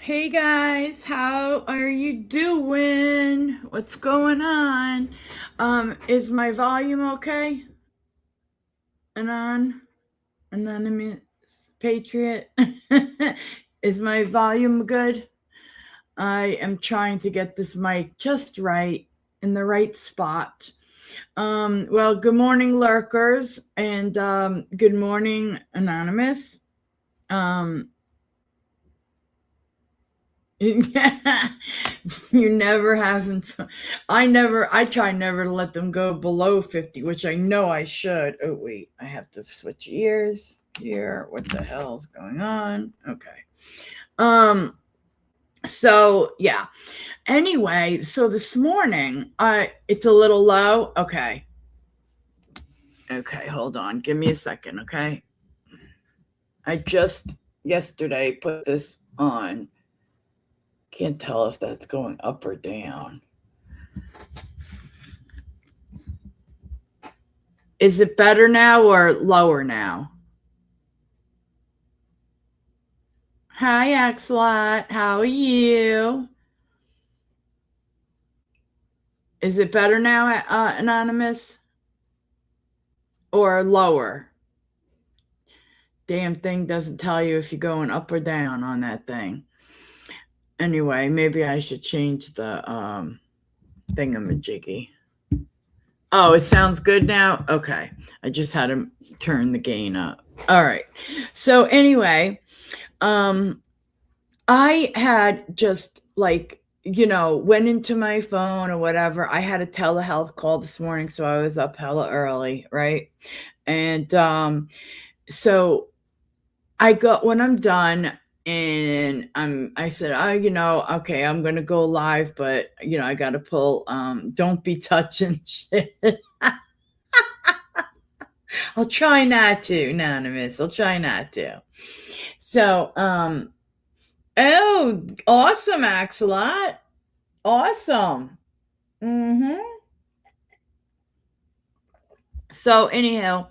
Hey guys, how are you doing? What's going on? Is my volume okay? And on? Anonymous Patriot? Is my volume good? I am trying to get this mic just right in the right spot. Well, good morning, lurkers, and good morning, Anonymous. You never haven't. I try never to let them go below 50, which I know I should. Oh, wait, I have to switch ears here. What the hell's going on? Okay. So yeah. Anyway, so this morning, it's a little low. Okay, hold on. Give me a second, okay? I just yesterday put this on. Can't tell if that's going up or down. Is it better now or lower now? Hi, Axelot. How are you? Is it better now, Anonymous? Or lower? Damn thing doesn't tell you if you're going up or down on that thing. Anyway, maybe I should change the thingamajiggy. Oh, it sounds good now? Okay. I just had to turn the gain up. All right. So anyway, I had just went into my phone or whatever. I had a telehealth call this morning, so I was up hella early, right? And so when I'm done, and I said, okay, I'm gonna go live, but I gotta pull don't be touching shit. I'll try not to, Anonymous. I'll try not to. So oh, awesome, Axelot. Awesome. Mm-hmm. So anyhow,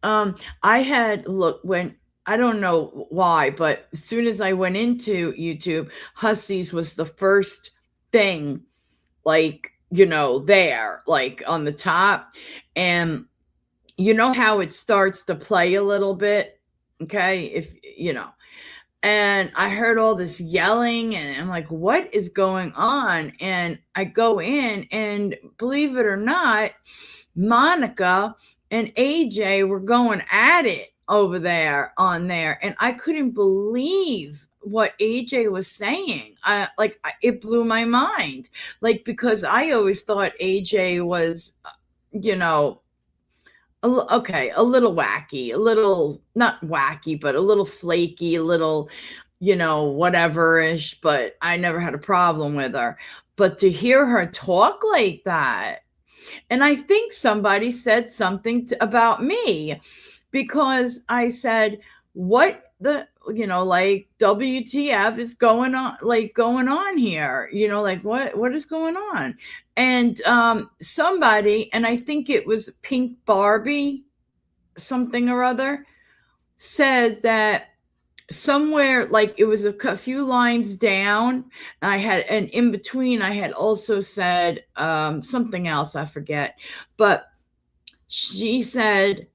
I had look when I don't know why, but as soon as I went into YouTube, Hussies was the first thing, like, there, like on the top. And you know how it starts to play a little bit, okay? If and I heard all this yelling, and I'm like, what is going on? And I go in, and believe it or not, Monica and AJ were going at it over there on there. And I couldn't believe what AJ was saying. It blew my mind. Like, because I always thought AJ was, you know, okay, a little wacky, a little not wacky, but a little flaky, a little, whatever-ish, but I never had a problem with her. But to hear her talk like that, and I think somebody said something about me, because I said, "What the, like, WTF is going on here? Like, what is going on?" And somebody, and I think it was Pink Barbie, something or other, said that somewhere, like, it was a few lines down, and in between I had also said something else, I forget, but she said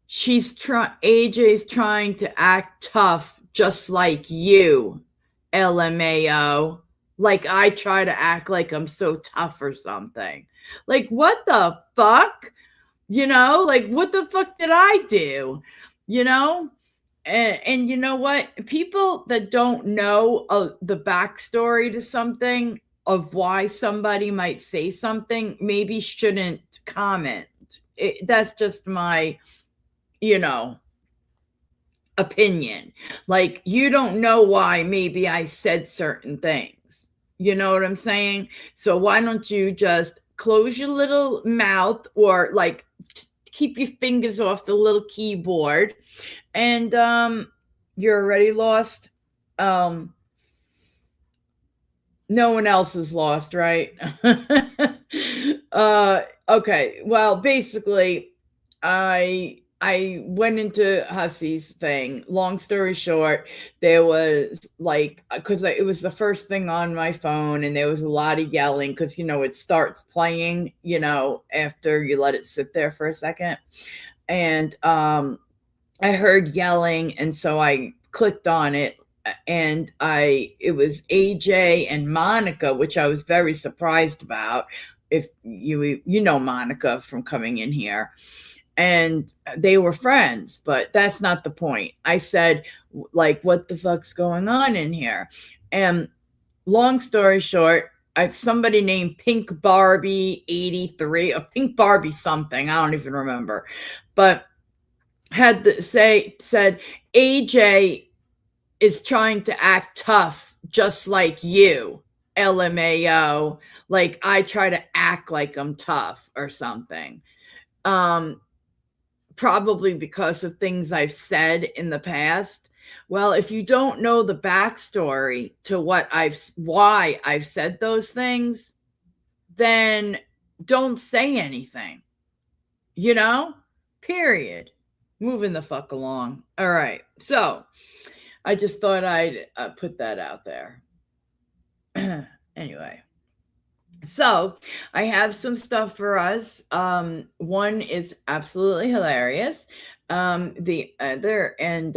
AJ's trying to act tough just like you, LMAO. Like I try to act like I'm so tough or something. Like, what the fuck? Like, what the fuck did I do? You know? And you know what? People that don't know the backstory to something, of why somebody might say something, maybe shouldn't comment. That's just my, you know, opinion. Like, you don't know why maybe I said certain things. You know what I'm saying? So why don't you just close your little mouth, or like keep your fingers off the little keyboard, and you're already lost. Um no one else is lost, right? Okay. Well, basically, I went into Hussey's thing. Long story short, there was like, because it was the first thing on my phone, and there was a lot of yelling, because it starts playing, after you let it sit there for a second, and I heard yelling, and so I clicked on it, and it was AJ and Monica, which I was very surprised about. If you know Monica from coming in here, and they were friends, but that's not the point. I said, like, what the fuck's going on in here? And long story short, somebody named Pink Barbie 83, or Pink Barbie something, I don't even remember, but said AJ is trying to act tough just like you, LMAO. Like I try to act like I'm tough or something. Um Probably because of things I've said in the past. Well, if you don't know the backstory to why I've said those things, then don't say anything, you know? Period. Moving the fuck along. All right. So I just thought I'd put that out there. Anyway, so I have some stuff for us. One is absolutely hilarious. The other, and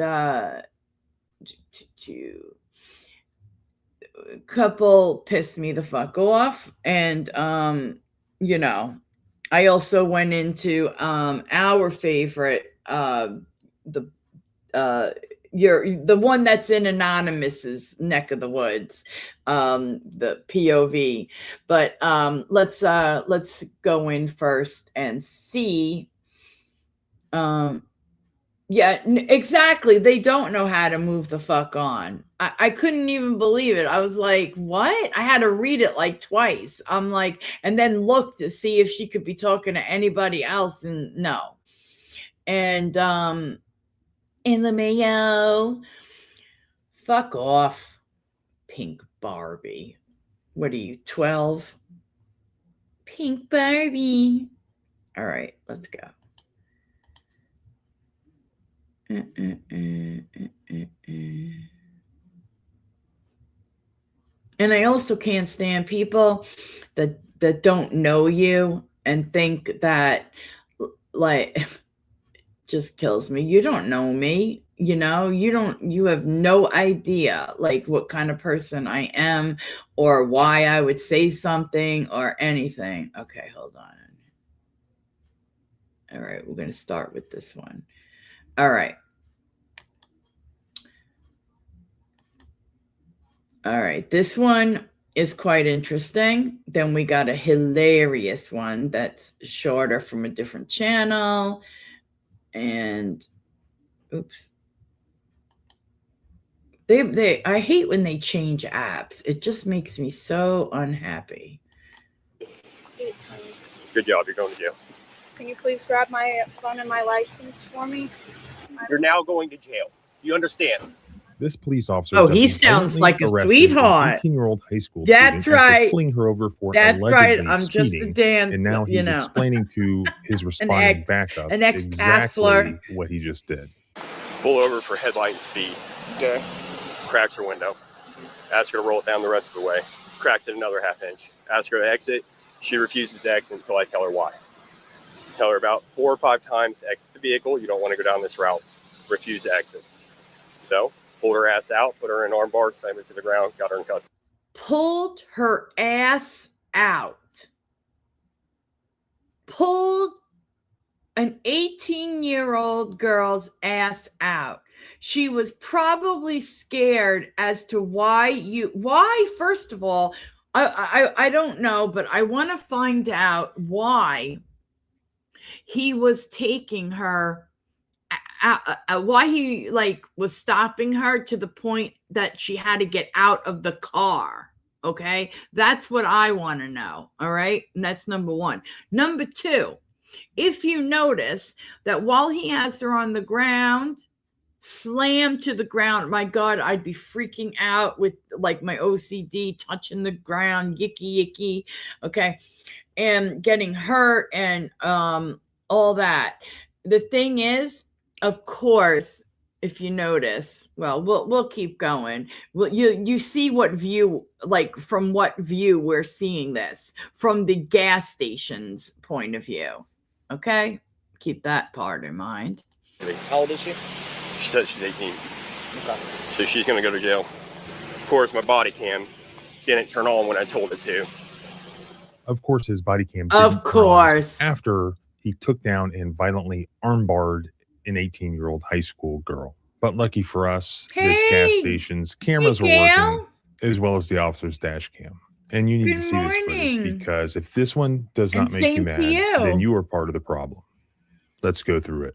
couple pissed me the fuck off, and you know, I also went into our favorite, the the one that's in Anonymous's neck of the woods, the POV. But let's go in first and see. Um yeah, exactly. They don't know how to move the fuck on. I couldn't even believe it. I was like, what? I had to read it like twice. I'm like, and then look to see if she could be talking to anybody else, and no. And in the mayo, fuck off, Pink Barbie. What are you, 12? Pink Barbie. All right, let's go. And I also can't stand people that don't know you and think that, like, just kills me. You don't know me, you have no idea like what kind of person I am or why I would say something or anything. Okay, hold on. All right, we're going to start with this one. All right. All right, this one is quite interesting. Then we got a hilarious one that's shorter from a different channel. And oops. I hate when they change apps. It just makes me so unhappy. 18. Good job. You're going to jail. Can you please grab my phone and my license for me? You're now going to jail. Do you understand? This police officer. Oh, he sounds like a sweetheart. 18-year-old high school That's student right. after pulling her over for That's allegedly right. I'm speeding, just a damn. and now he's explaining to his responding backup exactly what he just did. Pull over for headlight and speed. Okay. Cracks her window. Ask her to roll it down the rest of the way. Cracks it another half inch. Ask her to exit. She refuses to exit until I tell her why. Tell her about 4 or 5 times, exit the vehicle. You don't want to go down this route. Refuse to exit. So, pulled her ass out, put her in arm bar, slammed her to the ground, got her in custody. Pulled her ass out. Pulled an 18-year-old girl's ass out. She was probably scared as to why, first of all, I don't know, but I want to find out why he was taking her, why he was stopping her to the point that she had to get out of the car. Okay, that's what I want to know. All right, and that's number one. Number two, if you notice that while he has her on the ground, slammed to the ground, my God, I'd be freaking out with my OCD, touching the ground, yicky, okay, and getting hurt and all that. The thing is, of course, if you notice, well, we'll keep going. Well, you see what view, from what view we're seeing this, from the gas station's point of view. Okay, keep that part in mind. How old is she? She says she's 18. Okay. So she's going to go to jail. Of course, my body cam didn't turn on when I told it to. Of course, his body cam didn't of course turn on after he took down and violently armbarred an 18-year-old high school girl. But lucky for us, this gas station's cameras were working, as well as the officer's dash cam. And you need to see this footage, because if this one does not make you mad, then you are part of the problem. Let's go through it.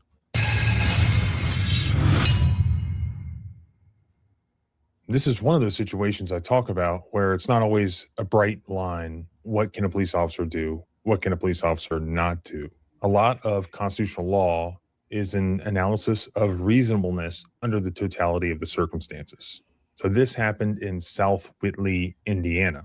This is one of those situations I talk about where it's not always a bright line. What can a police officer do? What can a police officer not do? A lot of constitutional law is an analysis of reasonableness under the totality of the circumstances. So this happened in South Whitley, Indiana.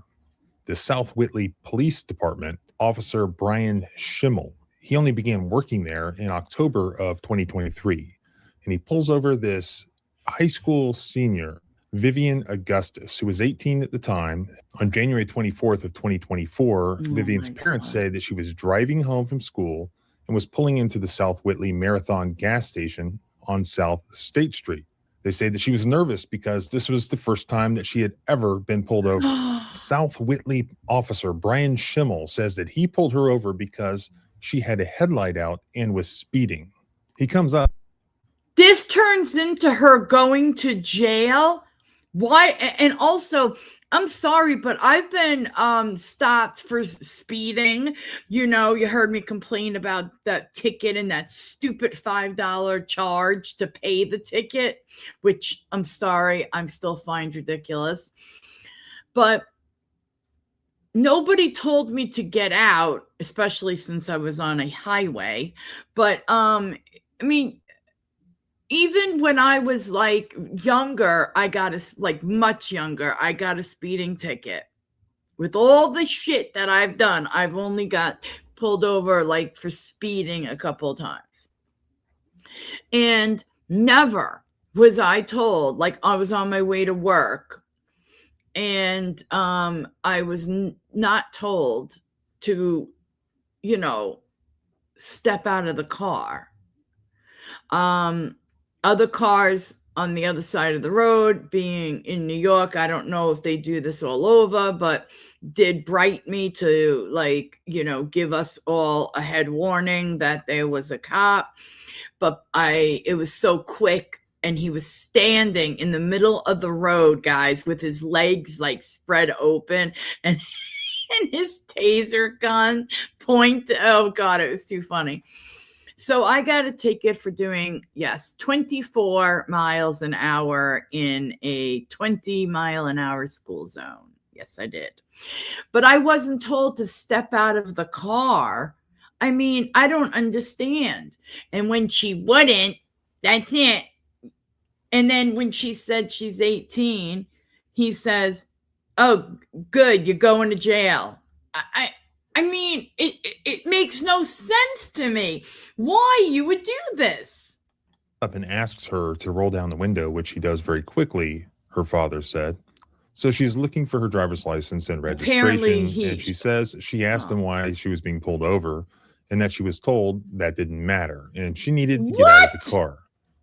The South Whitley Police Department, Officer Brian Schimmel, he only began working there in October of 2023. And he pulls over this high school senior, Vivian Augustus, who was 18 at the time. On January 24th of 2024, Vivian's parents say that she was driving home from school and was pulling into the South Whitley Marathon gas station on South State Street. They say that she was nervous because this was the first time that she had ever been pulled over. South Whitley officer Brian Schimmel says that he pulled her over because she had a headlight out and was speeding. He comes up. This turns into her going to jail. Why? And also, I'm sorry, but I've been stopped for speeding. You heard me complain about that ticket and that stupid $5 charge to pay the ticket, which I'm sorry, I'm still find ridiculous. But nobody told me to get out, especially since I was on a highway. But I mean, even when I was younger, I got much younger, I got a speeding ticket. With all the shit that I've done, I've only got pulled over like for speeding a couple of times. And never was I told, like I was on my way to work and I was not told to, you know, step out of the car. Other cars on the other side of the road, being in New York, I don't know if they do this all over, but did bright me to, like, you know, give us all a head warning that there was a cop. But it was so quick, and he was standing in the middle of the road, guys, with his legs like spread open and his taser gun oh God, it was too funny. So I got a ticket for doing, 24 miles an hour in a 20-mile-an-hour school zone. Yes, I did. But I wasn't told to step out of the car. I mean, I don't understand. And when she wouldn't, that's it. And then when she said she's 18, he says, "Oh, good, you're going to jail." I mean, it makes no sense to me why you would do this. Up and asks her to roll down the window, which she does very quickly, her father said. So she's looking for her driver's license and registration, and she says she asked him why she was being pulled over and that she was told that didn't matter and she needed to get out of the car.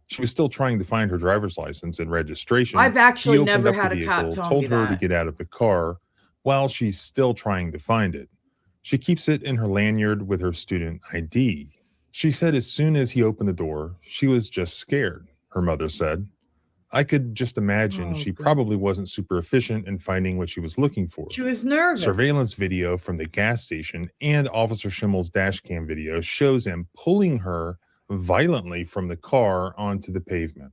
She was still trying to find her driver's license and registration. I've actually He never opened up had the a cop vehicle, tell told me her to that. get out of the car while she's still trying to find it. She keeps it in her lanyard with her student ID. She said as soon as he opened the door, she was just scared, her mother said. I could just imagine she probably wasn't super efficient in finding what she was looking for. She was nervous. Surveillance video from the gas station and Officer Schimmel's dash cam video shows him pulling her violently from the car onto the pavement.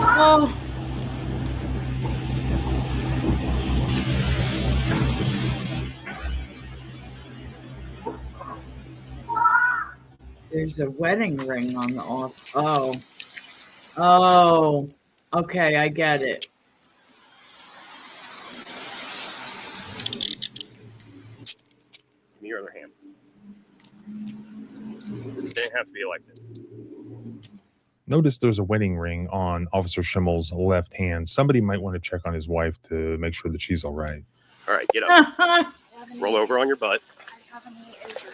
Oh. There's a wedding ring on the off. Oh. Oh. Okay, I get it. Give me your other hand. It didn't have to be like this. Notice there's a wedding ring on Officer Schimmel's left hand. Somebody might want to check on his wife to make sure that she's all right. All right, get up. Roll over on your butt. I have a knee injury.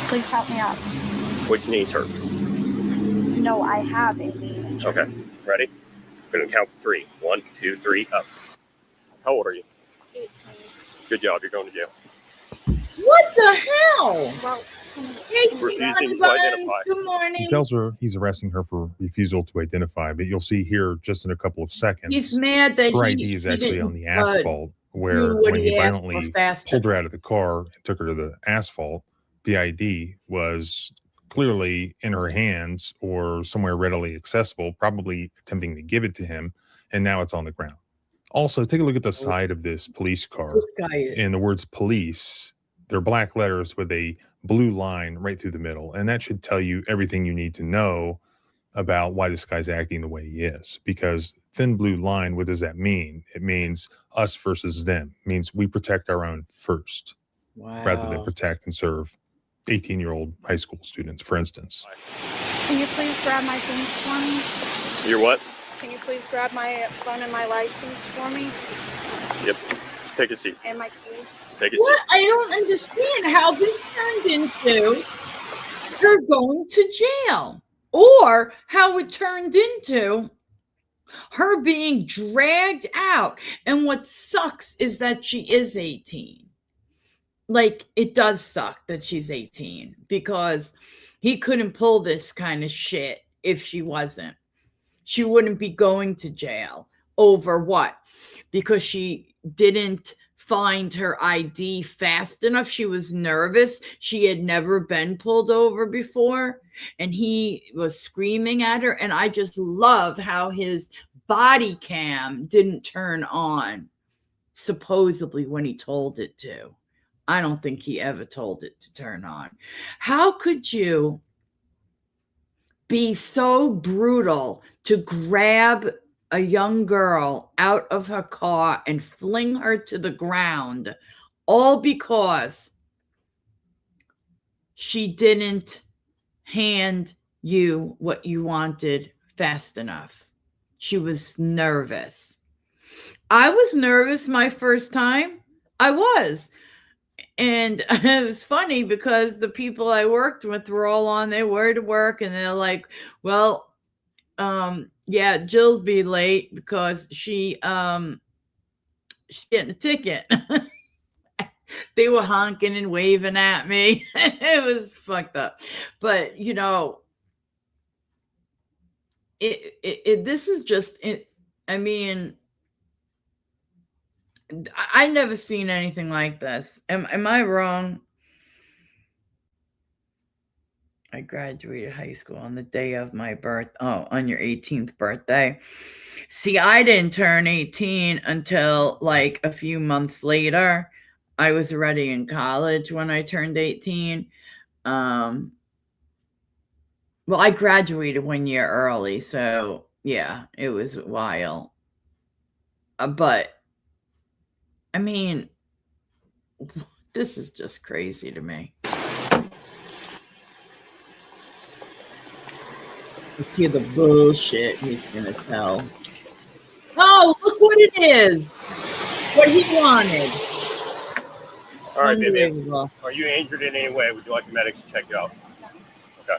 Please help me up. Which knee's hurt? No, I have a knee injury. Okay, ready? I'm going to count to 3. 1, 2, 3, up. How old are you? 18. Good job, you're going to jail. What the hell? Well, Refusing to identify. Good morning. He tells her he's arresting her for refusal to identify, but you'll see here just in a couple of seconds. He's mad that her he ID is actually didn't, on the asphalt, where what when he asked for violently faster. pulled her out of the car and took her to the asphalt, the ID was clearly in her hands or somewhere readily accessible, probably attempting to give it to him, and now it's on the ground. Also, take a look at the side of this police car. This guy is. And the words police, they're black letters with a blue line right through the middle. And that should tell you everything you need to know about why this guy's acting the way he is. Because thin blue line, what does that mean? It means us versus them. It means we protect our own first, rather than protect and serve 18-year-old high school students, for instance. Can you please grab my things for me? You're what? Can you please grab my phone and my license for me? Yep. Take a seat. And my keys? Take a What? seat. I don't understand how this turned into her going to jail, or how it turned into her being dragged out. And what sucks is that she is 18. Like, it does suck that she's 18, because he couldn't pull this kind of shit if she wasn't. She wouldn't be going to jail over what? Because she didn't find her ID fast enough. She was nervous. She had never been pulled over before, and he was screaming at her. And I just love how his body cam didn't turn on, supposedly, when he told it to. I don't think he ever told it to turn on. How could you be so brutal to grab a young girl out of her car and fling her to the ground, all because she didn't hand you what you wanted fast enough. She was nervous. I was nervous my first time. I was. And it was funny because the people I worked with were all on their way to work, and they're like, well, yeah, Jill's be late because she's getting a ticket. They were honking and waving at me. It was fucked up. But this is just it. I mean, I never seen anything like this. Am I wrong? I graduated high school on the day of my on your 18th birthday. See, I didn't turn 18 until like a few months later. I was already in college when I turned 18. Well, I graduated 1 year early, so yeah, it was a while. But I mean, this is just crazy to me. Let's hear the bullshit he's gonna tell. Oh, look what it is! What he wanted. All right, Vivian. Unbelievable. Are you injured in any way? Would you like the medics to check you out? Okay.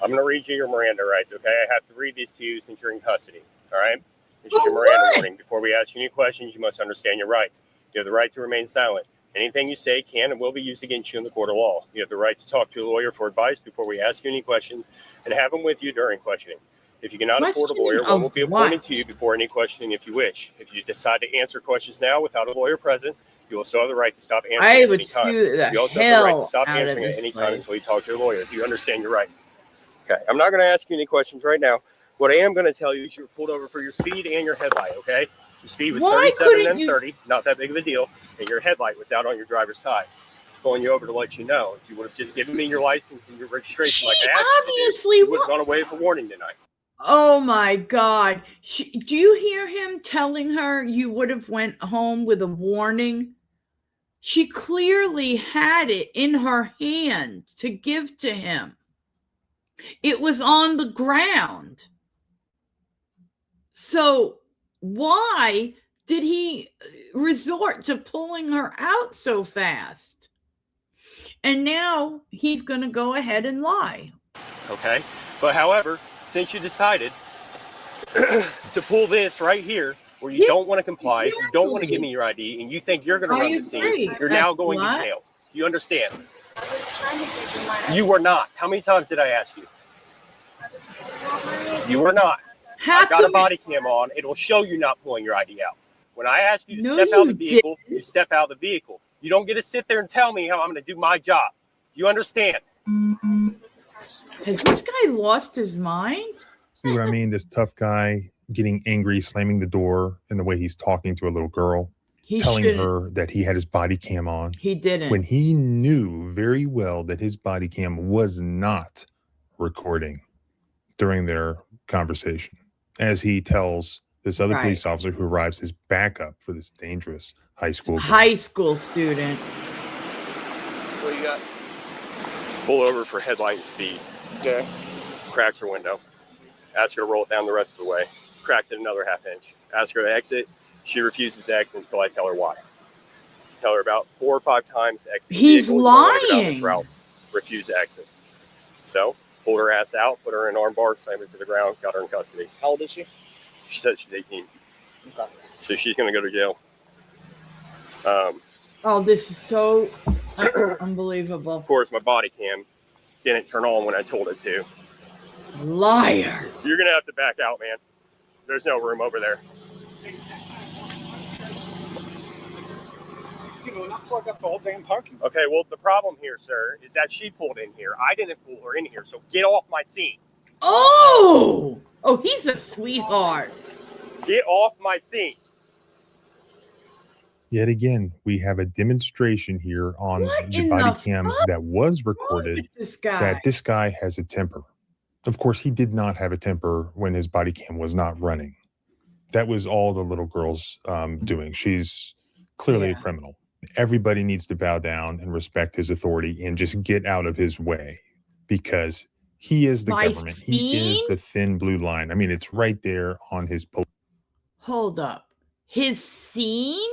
I'm going to read you your Miranda rights, okay? I have to read these to you since you're in custody, all right? This is your Miranda warning. Before we ask you any questions, you must understand your rights. You have the right to remain silent. Anything you say can and will be used against you in the court of law. You have the right to talk to a lawyer for advice before we ask you any questions and have them with you during questioning. If you cannot afford a lawyer, one will be appointed to you before any questioning if you wish. If you decide to answer questions now without a lawyer present, you also have the right to stop answering at any time. You also have the right to stop answering at any time until you talk to a lawyer. Do you understand your rights? Okay, I'm not going to ask you any questions right now. What I am going to tell you is you were pulled over for your speed and your headlight, okay? Your speed was 37 and 30, not that big of a deal, and your headlight was out on your driver's side. I'm pulling you over to let you know. If you would have just given me your license and your registration like I asked you would have gone away for warning tonight. Oh my God. Do you hear him telling her you would have went home with a warning? She clearly had it in her hand to give to him. It was on the ground. So why did he resort to pulling her out so fast? And now he's going to go ahead and lie. Okay. But however, since you decided to pull this right here, where you don't want to comply, you don't want to give me your ID, and you think you're going to run the scene, you're now going to jail. Do you understand? I was trying to give you my ID. You were not. How many times did I ask you? You were not. I got a body cam on. It'll show you not pulling your ID out. When I ask you to step out of the vehicle, you step out of the vehicle. You don't get to sit there and tell me how I'm going to do my job. You understand? Has this guy lost his mind? See what I mean? This tough guy getting angry, slamming the door, and the way he's talking to a little girl, telling her that he had his body cam on. He didn't. When he knew very well that his body cam was not recording during their conversation, as he tells this other police officer who arrives as backup for this dangerous high school student. What you got? Pull over for headlight and speed. Okay. Cracks her window. Ask her to roll it down the rest of the way. Cracked it another half inch. Ask her to exit. She refuses to exit until I tell her why. Tell her about 4 or 5 times exit the He's vehicle. lying. Down this route. Refuse to exit. So, pulled her ass out, put her in arm bar, slammed her to the ground, got her in custody. How old is she? She said she's 18. Okay. So she's going to go to jail. Oh, this is so unbelievable. Of course, my body cam didn't turn on when I told it to. Liar. You're going to have to back out, man. There's no room over there. You know, not plug up the whole damn parking. Okay, well, the problem here, sir, is that she pulled in here. I didn't pull her in here, so get off my scene. Oh, he's a sweetheart. Get off my scene. Yet again, we have a demonstration here on the body cam that was recorded that this guy has a temper. Of course, he did not have a temper when his body cam was not running. That was all the little girl's doing. She's clearly a criminal. Everybody needs to bow down and respect his authority and just get out of his way, because he is the My government. He is scene? the thin blue line. I mean, it's right there on his Hold up. His scene?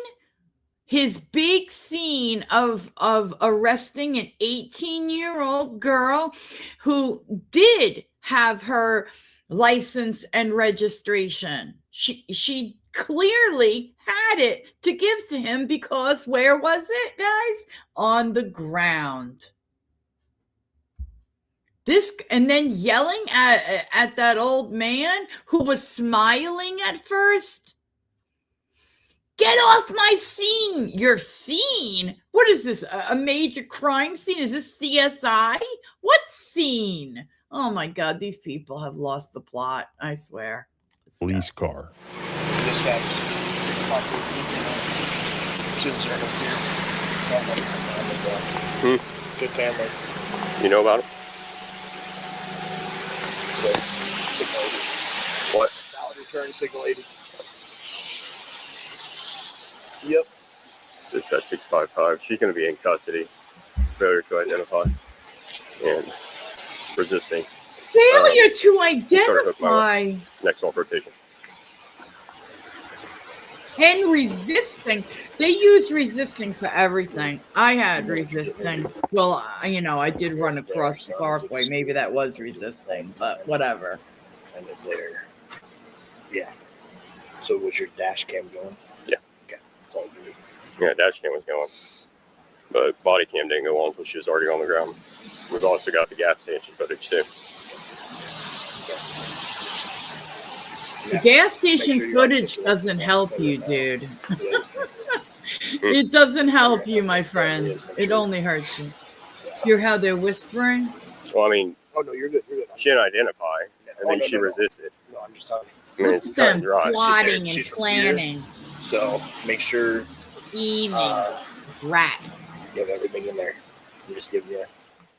His big scene of arresting an 18-year-old girl who did have her license and registration. She clearly had it to give to him, because where was it, guys? On the ground. This, and then yelling at that old man who was smiling at first. Get off my scene! Your scene? What is this? A major crime scene? Is this CSI? What scene? Oh my God, these people have lost the plot. I swear. police car. Dispatch. 6 o'clock. Students are here. Good family. You know about him? So, signal 80. What? Valid return, signal 80. Yep. Dispatch 655. She's going to be in custody. Failure to identify and resisting. Failure to sort of identify Next rotation. and resisting. They use resisting for everything. I had resisting. Well, I did run across the Parkway. Maybe that was resisting, but whatever. Kind of there. Yeah. So was your dash cam going? Yeah. Okay. That's all you need. Yeah, dash cam was going, but body cam didn't go on until she was already on the ground. We've also got the gas station footage too. The gas station footage doesn't help you, dude. It doesn't help you, my friend. It only hurts you. Hear how they're whispering? Well, I mean, Oh no, you're good. You're good. she didn't identify, and then no, she no, no. resisted. No, I'm just talking. I mean, it's Look cut at and them dry. plotting and She's from planning, So make sure scheming, rats. you have everything in there. I'm just giving you.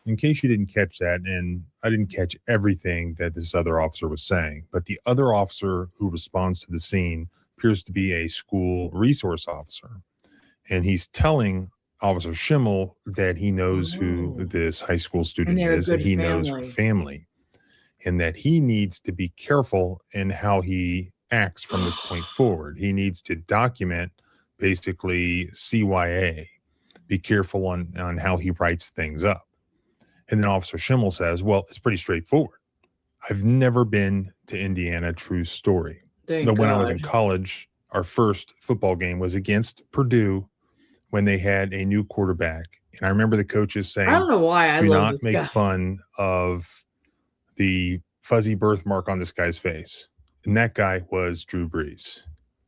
In case you didn't catch that, and I didn't catch everything that this other officer was saying, but the other officer who responds to the scene appears to be a school resource officer. And he's telling Officer Schimmel that he knows who this high school student they're a is, that good he knows her family, and that he needs to be careful in how he acts from this point forward. He needs to document basically CYA, be careful on how he writes things up. And then Officer Schimmel says, well, it's pretty straightforward. I've never been to Indiana, true story. Thank When I was in God. college, our first football game was against Purdue when they had a new quarterback. And I remember the coaches saying, I don't know why I do love not this make guy. fun of the fuzzy birthmark on this guy's face. And that guy was Drew Brees.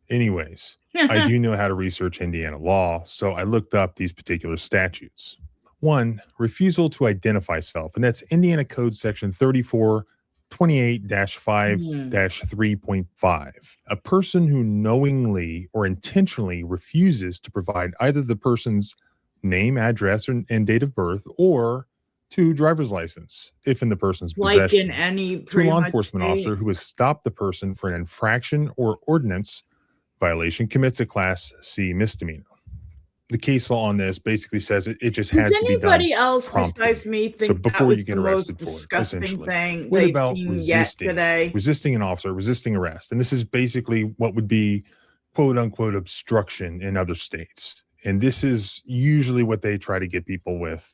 Anyways, I do know how to research Indiana law, so I looked up these particular statutes. 1, refusal to identify self, and that's Indiana Code Section 3428-5-3.5. A person who knowingly or intentionally refuses to provide either the person's name, address, and date of birth, or 2, driver's license, if in the person's Like possession. in any 2, pretty law much enforcement state. officer who has stopped the person for an infraction or ordinance violation commits a Class C misdemeanor. The case law on this basically says it just has Does to be done anybody else promptly. besides me think So that before was you get the most arrested for it, disgusting essentially. thing What they've about seen yet resisting? today? Resisting an officer, resisting arrest. And this is basically what would be quote unquote obstruction in other states. And this is usually what they try to get people with,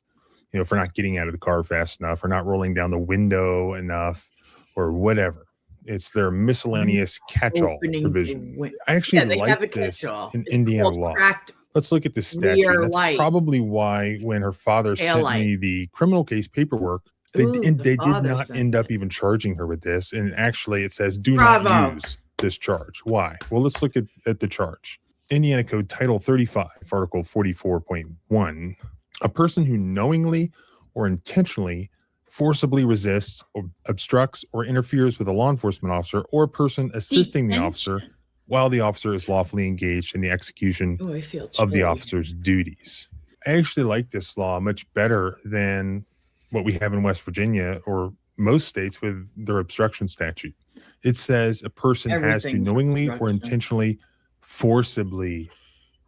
for not getting out of the car fast enough, or not rolling down the window enough, or whatever. It's their miscellaneous catch-all Opening the provision. I actually they have a like this catch-all. in It's Indiana called law. cracked Let's look at this statute. rear That's light. probably why when her father Tail sent light. me the criminal case paperwork, they Ooh, the did father not sent end up it. even charging her with this. And actually it says do Bravo. not use this charge. Why? Well, let's look at the charge. Indiana Code Title 35, Article 44.1. A person who knowingly or intentionally forcibly resists or obstructs or interferes with a law enforcement officer or a person assisting the officer while the officer is lawfully engaged in the execution Oh, I feel of the chilly. officer's duties. I actually like this law much better than what we have in West Virginia or most states with their obstruction statute. It says a person has to Everything's knowingly or obstruction. intentionally forcibly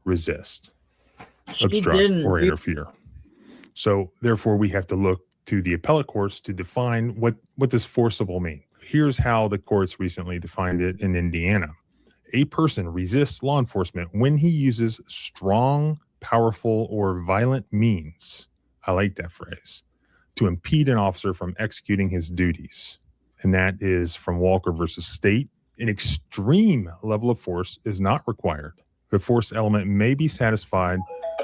resist, She obstruct, didn't or do- interfere. So therefore, we have to look to the appellate courts to define what does forcible mean. Here's how the courts recently defined it in Indiana. A person resists law enforcement when he uses strong, powerful, or violent means. I like that phrase. To impede an officer from executing his duties. And that is from Walker versus State. An extreme level of force is not required. The force element may be satisfied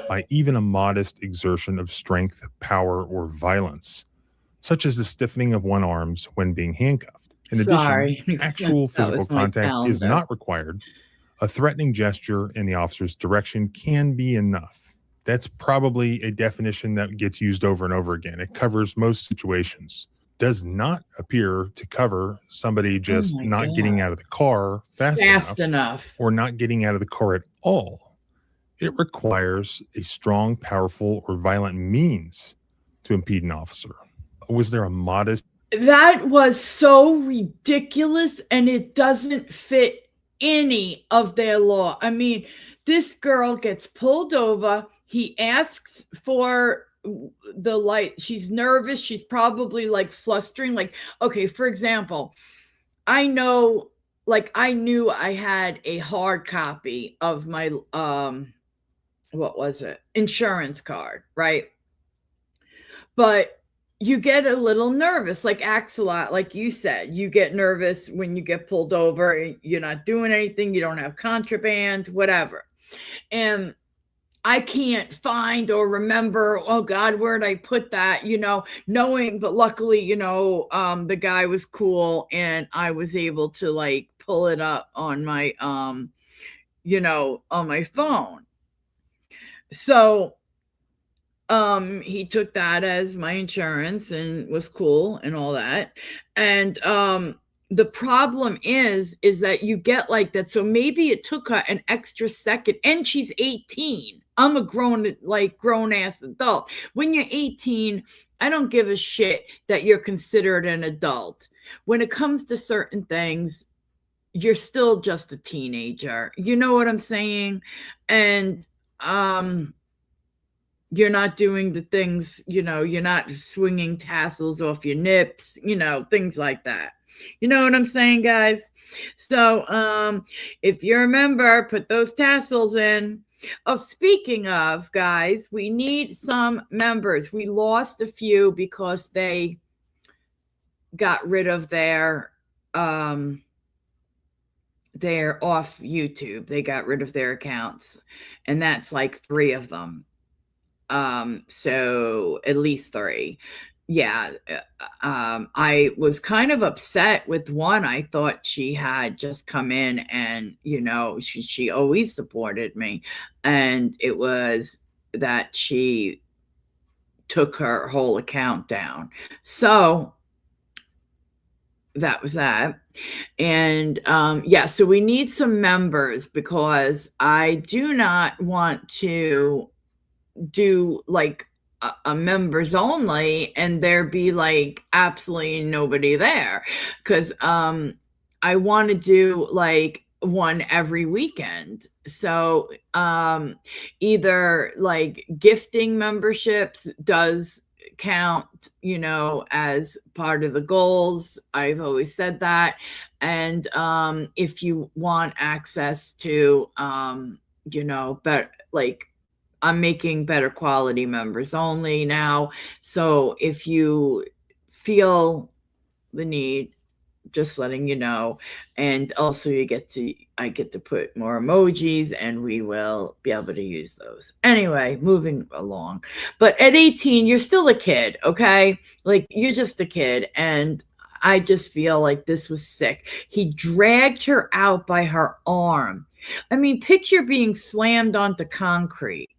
by even a modest exertion of strength, power, or violence, such as the stiffening of one's arms when being handcuffed. In Sorry. addition, actual That physical was my contact is calendar. not required. A threatening gesture in the officer's direction can be enough. That's probably a definition that gets used over and over again. It covers most situations. Does not appear to cover somebody just my not God. getting out of the car fast enough or not getting out of the car at all. It requires a strong, powerful, or violent means to impede an officer. Was there a modest? That was so ridiculous, and it doesn't fit any of their law. I mean, this girl gets pulled over. He asks for the light. She's nervous. She's probably like flustering. Like, okay, for example, I know, like, I knew I had a hard copy of my what was it? Insurance card, right? But you get a little nervous, like Axelot, like you said, you get nervous when you get pulled over, you're not doing anything, you don't have contraband, whatever. And I can't find or remember, oh God, where'd I put that, knowing, but luckily, the guy was cool and I was able to like pull it up on my, on my phone. So he took that as my insurance and was cool and all that. And the problem is that you get like that. So maybe it took her an extra second, and she's 18. I'm a grown ass adult. When you're 18, I don't give a shit that you're considered an adult. When it comes to certain things, you're still just a teenager. You know what I'm saying? And you're not doing the things, you're not swinging tassels off your nips, things like that. You know what I'm saying, guys? So if you remember, put those tassels in. Oh, speaking of, guys, we need some members. We lost a few because they got rid of they're off YouTube. They got rid of their accounts, and that's like 3 of them. So at least 3. Yeah. I was kind of upset with one. I thought she had just come in and, she always supported me. And it was that she took her whole account down. So that was that. And so we need some members because I do not want to do like a members only and there be like absolutely nobody there, because I want to do like one every weekend. So either like gifting memberships does count, as part of the goals. I've always said that. And if you want access to but like I'm making better quality members only now. So if you feel the need, just letting you know. And also I get to put more emojis and we will be able to use those. Anyway, moving along. But at 18, you're still a kid, okay? Like you're just a kid. And I just feel like this was sick. He dragged her out by her arm. I mean, picture being slammed onto concrete.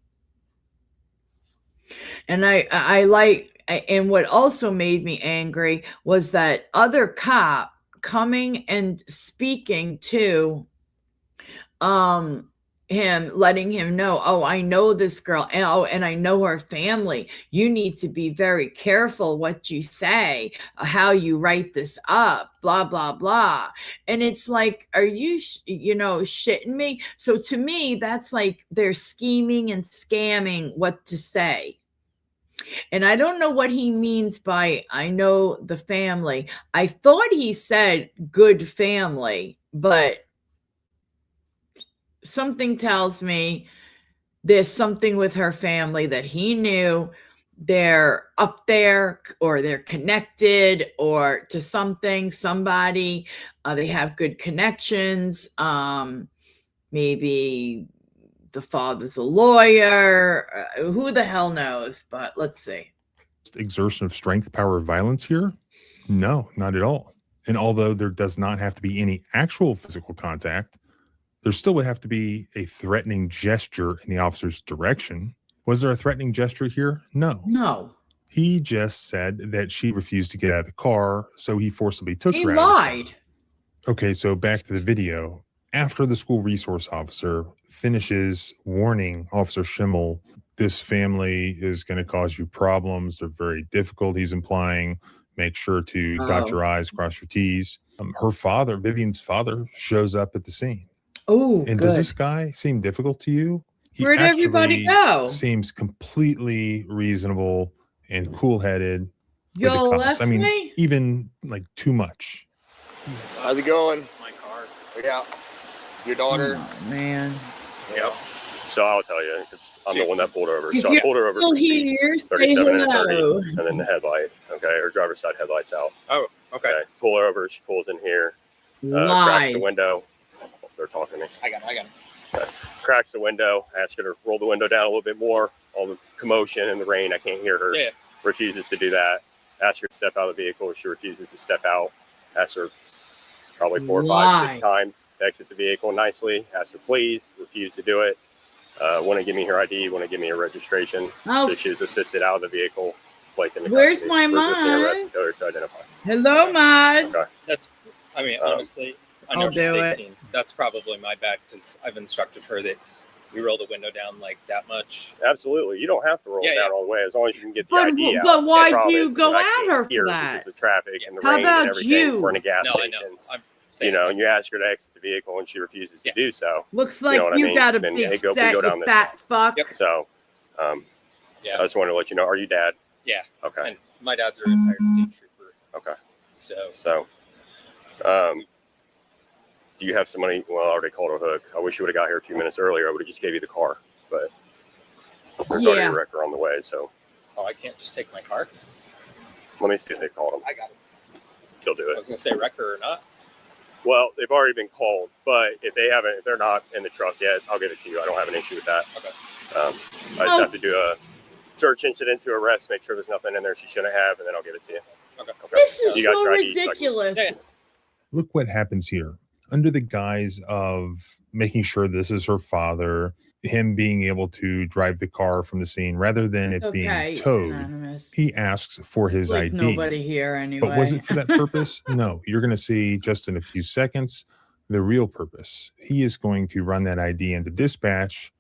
And and what also made me angry was that other cop coming and speaking to letting him know, oh, I know this girl, and oh, and I know her family. You need to be very careful what you say, how you write this up, blah blah blah. And it's like, are you shitting me? So to me, that's like they're scheming and scamming what to say. And I don't know what he means by I know the family. I thought he said good family, but something tells me there's something with her family that he knew. They're up there, or they're connected, or to somebody. They have good connections. Maybe the father's a lawyer. Who the hell knows? But let's see. Exertion of strength, power, violence here? No, not at all. And although there does not have to be any actual physical contact, there still would have to be a threatening gesture in the officer's direction. Was there a threatening gesture here? No. No. He just said that she refused to get out of the car, so he forcibly took He her out of the car. lied. Okay, so back to the video. After the school resource officer finishes warning Officer Schimmel, this family is going to cause you problems. They're very difficult, he's implying. Make sure to dot your I's, cross your T's. Her father, Vivian's father, shows up at the scene. Oh, and good. Does this guy seem difficult to you? Where'd everybody go? Seems completely reasonable and cool-headed. Y'all left me? Even like too much. How's it going? My car. Yeah. Your daughter? Oh, man. Yep. So I'll tell you, because I'm the one that pulled over. If So I pulled her over you're for speed, here, say 37 and hello. 30, and then the headlight. Okay, her driver's side headlights out. Oh, okay. Okay, pull her over. She pulls in here, cracks Lies. the window. They're talking to me. I got him. Okay. Cracks the window. Ask her to roll the window down a little bit more. All the commotion and the rain, I can't hear her. Yeah. Refuses to do that. Ask her to step out of the vehicle. She refuses to step out. Ask her probably 4, 5, 6 times to exit the vehicle nicely. Ask her please. Refuse to do it. Want to give me her ID. Want to give me her registration. Oh. So she was assisted out of the vehicle. Placed in the Where's custody. my Resisting arrest mom? and failure to identify. Hello, Mad. Okay. That's, I mean, honestly, I know I'll she's do it. 18. That's probably my bad because I've instructed her that we roll the window down like that much. Absolutely. You don't have to roll it down all the way as long as you can get the But, ID out. but why The do problem you is go I at can't her hear for that? because of traffic and the How rain about and everything. you? We're in a gas No, I station. know. I'm saying And you ask her to exit the vehicle and she refuses to do so. Looks like know what I mean? got a Then, big hey, go set, down you this fat fuck. Yep. So, I just wanted to let you know. Are you dad? Yeah. Okay. And my dad's a retired state trooper. Okay. So, do you have somebody? Well, I already called a hook. I wish you would have got here a few minutes earlier. I would have just gave you the car, but there's already a wrecker on the way. So, I can't just take my car. let me see if they called him. I got it. He'll do I it. was gonna say wrecker or not. Well, they've already been called, but if they're not in the truck yet, I'll give it to you. I don't have an issue with that. Okay. I just have to do a search incident to arrest, make sure there's nothing in there she shouldn't have, and then I'll give it to you. Okay. This is You got so your ID, so I can- ridiculous. Yeah. Look what happens here. Under the guise of making sure this is her father, him being able to drive the car from the scene rather than it being towed, Anonymous. he asks for his Like ID. nobody here anyway. But was it for that purpose? No. You're going to see just in a few seconds the real purpose. He is going to run that ID into dispatch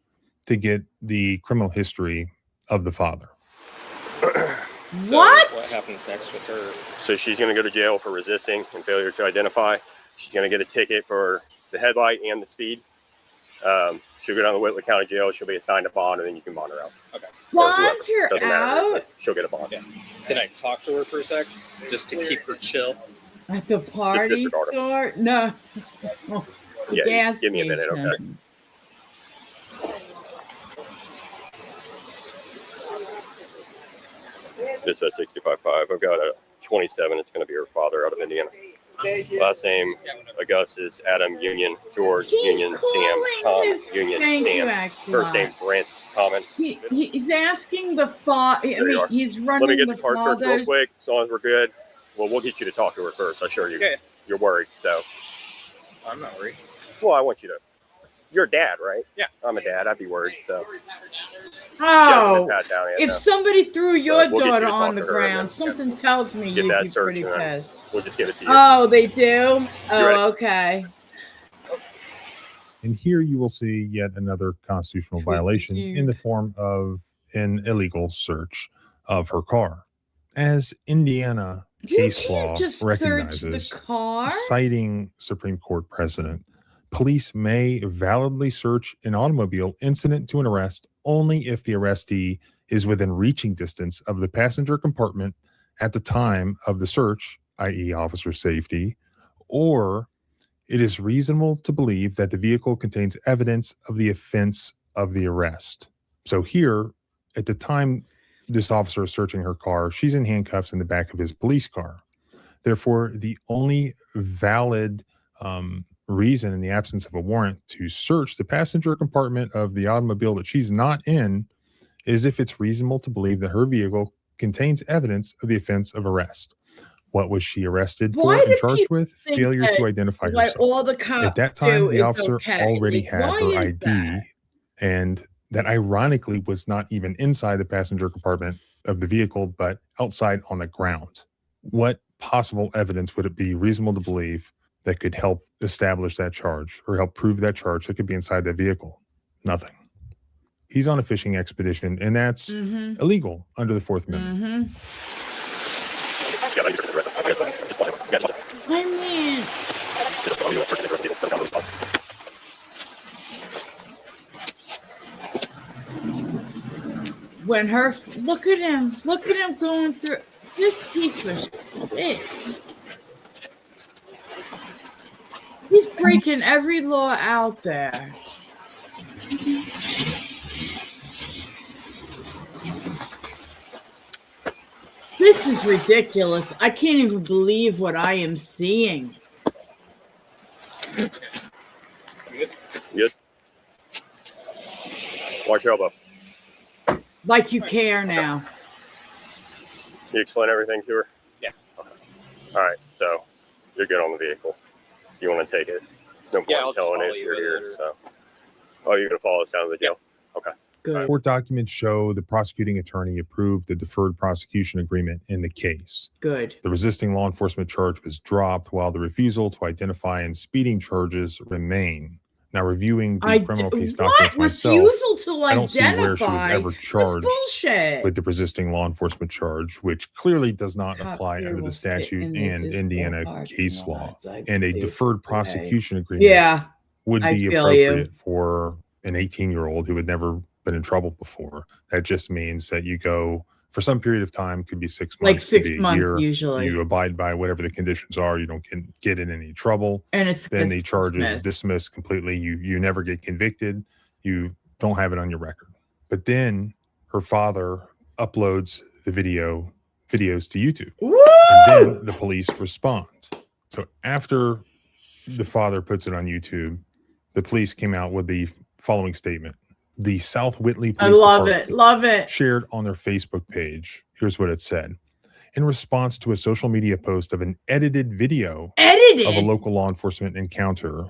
to get the criminal history of the father. So What? What happens next with her? So she's going to go to jail for resisting and failure to identify. She's going to get a ticket for the headlight and the speed. She'll go down to Whitley County Jail. She'll be assigned a bond, and then you can bond her out. Okay. Bond her Doesn't matter, out but she'll get a bond. Yeah. Can I talk to her for a sec, just to keep her chill? at the party disregard 'em. store? No. The Yeah, gas give me a minute, okay? station. Dispatch 65.5. I've got a 27. It's going to be her father out of Indiana. Last name Augustus, Adam Union, George He's Union, Sam, calling Tom his- Union, Thank you, Sam. actually. First name Brent, Common. He's asking the father. I There you mean, are. he's Let running me get the the car search real father's. quick. As long as we're good, well, we'll get you to talk to her first. I'm sure Okay. you're worried. So, I'm not worried. well, I want you to. You're a dad, right? Yeah. I'm a dad. I'd be worried. So, she hasn't Oh, been pat down yet, if no. somebody threw your we'll get you daughter to talk on the to her and ground, then something tells me get you'd that be search pretty and then pissed. We'll just give it to you. Oh, they do? You ready? Oh, okay. And here you will see yet another constitutional Tweet violation in the form of an illegal search of her car. As Indiana You case can't law just search the recognizes, car. citing Supreme Court precedent, police may validly search an automobile incident to an arrest only if the arrestee is within reaching distance of the passenger compartment at the time of the search, i.e., officer safety, or it is reasonable to believe that the vehicle contains evidence of the offense of the arrest. So here, at the time this officer is searching her car, she's in handcuffs in the back of his police car. Therefore, the only valid reason in the absence of a warrant to search the passenger compartment of the automobile that she's not in is if it's reasonable to believe that her vehicle contains evidence of the offense of arrest. What was she arrested Why for and do charged people with? think Failure that to identify what herself. all the cops At that time, do the is officer okay? already Like, had why her is ID, that? and that ironically was not even inside the passenger compartment of the vehicle, but outside on the ground. What possible evidence would it be reasonable to believe that could help establish that charge or help prove that charge that could be inside that vehicle? Nothing. He's on a fishing expedition, and that's illegal under the Fourth Amendment. I mean, when her look at him going through this piece of shit. He's breaking every law out there. This is ridiculous. I can't even believe what I am seeing. Good. Watch your elbow. Like you care now. You explain everything to her? Yeah. Okay. All right. So you're good on the vehicle. You want to take it? No point Yeah, I'll in telling follow it if you you're here. later. So, oh, you're gonna follow us down to the jail? Okay. Good. Court documents show the prosecuting attorney approved the deferred prosecution agreement in the case. Good. The resisting law enforcement charge was dropped while the refusal to identify and speeding charges remain. Now, reviewing the criminal case documents myself, refusal to I don't see where she was identify? ever That's charged bullshit. with the resisting law enforcement charge, which clearly does not Cop apply here under the will sit statute in the and disco Indiana parking case law. lots, I And a believe, deferred today. prosecution agreement Yeah, would I be feel you. appropriate for an 18-year-old who had never been in trouble before. That just means that you go for some period of time, could be 6 months, like could 6 be a months year. usually. You abide by whatever the conditions are. You don't get in any trouble. And it's Then the charge is dismissed. dismissed completely. You never get convicted. You don't have it on your record. But then her father uploads the videos to YouTube. Woo! And then the police respond. So after the father puts it on YouTube, the police came out with the following statement. The South Whitley I Police love Department it. Love it. shared on their Facebook page. Here's what it said. In response to a social media post of an edited video of a Edited. local law enforcement encounter,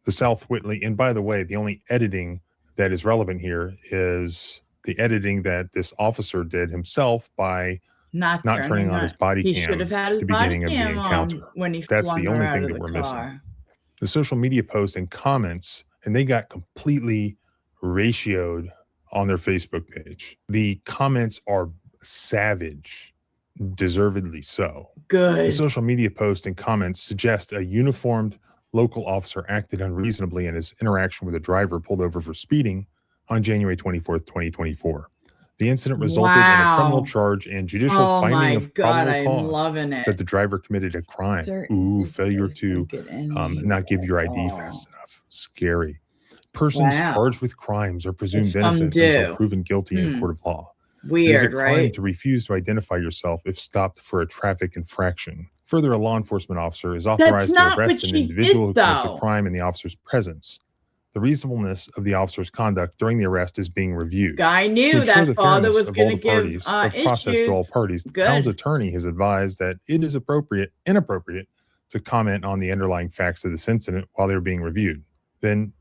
the South Whitley, and by the way, the only editing that is relevant here is the editing that this officer did himself by not turning on his body He cam should have had at his the body beginning of the cam on encounter. when he That's flung the her only out thing of that the we're missing. car. The social media posts and comments, and they got completely ratioed on their Facebook page. The comments are savage, deservedly so. The Good. social media post and comments suggest a uniformed local officer acted unreasonably in his interaction with a driver pulled over for speeding on January 24th, 2024. The incident resulted in a criminal Wow. charge and judicial Oh finding my of God, probable I'm cause loving it. that the driver committed a crime. Sir, Ooh, this failure doesn't to get any not give your ID better. fast enough. Scary. Persons Wow. charged with crimes are presumed Some innocent do. until proven guilty in a court of law. It is a Weird, crime right? to refuse to identify yourself if stopped for a traffic infraction. Further, a law enforcement officer is authorized to not what arrest an she individual did, who commits a though. crime in the officer's presence. The reasonableness of the officer's conduct during the arrest is being reviewed. Guy To knew ensure that the father fairness was of all going to the give parties, of process to all issues. parties, the Good. town's attorney has advised that it is inappropriate to comment on the underlying facts of this incident while they're being reviewed. Then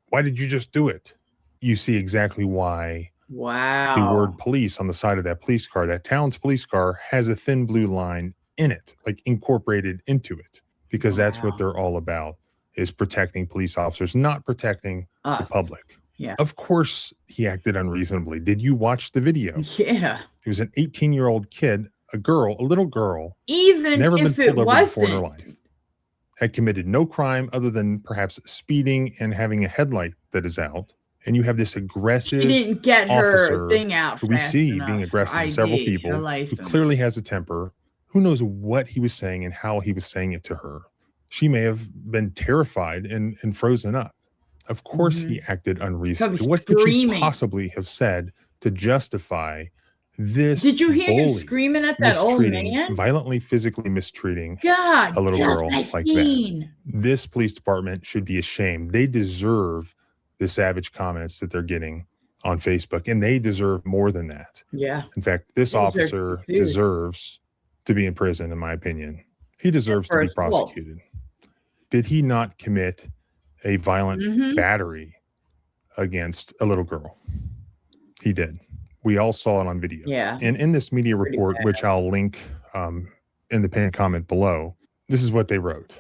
why did you just do it? You see exactly why Wow. the word police on the side of that police car, that town's police car, has a thin blue line in it, like incorporated into it, because that's what Wow. they're all about. is protecting police officers, not protecting the public. Yeah. Of course, he acted unreasonably. Did you watch the video? Yeah. He was an 18-year-old kid, a little girl, Even never been if pulled it over before in her wasn't. life, had committed no crime other than perhaps speeding and having a headlight that is out. And you have this aggressive She didn't get her officer thing out who we fast see enough, being her aggressive to several ID, her people, who license. clearly has a temper. Who knows what he was saying and how he was saying it to her. She may have been terrified and frozen up. Of course, he acted unreasonably. Probably What could you screaming. possibly have said to justify this? Did you hear him bully screaming at that old mistreating, man? violently, physically mistreating God, a little girl I like that? seen. This police department should be ashamed. They deserve the savage comments that they're getting on Facebook, and they deserve more than that. Yeah. In fact, this These are officer confused. deserves to be in prison, in my opinion. He deserves to For be assault. prosecuted. Did he not commit a violent battery against a little girl? He did. We all saw it on video. Yeah. And in this media report, bad. which I'll link in the pinned comment below, this is what they wrote.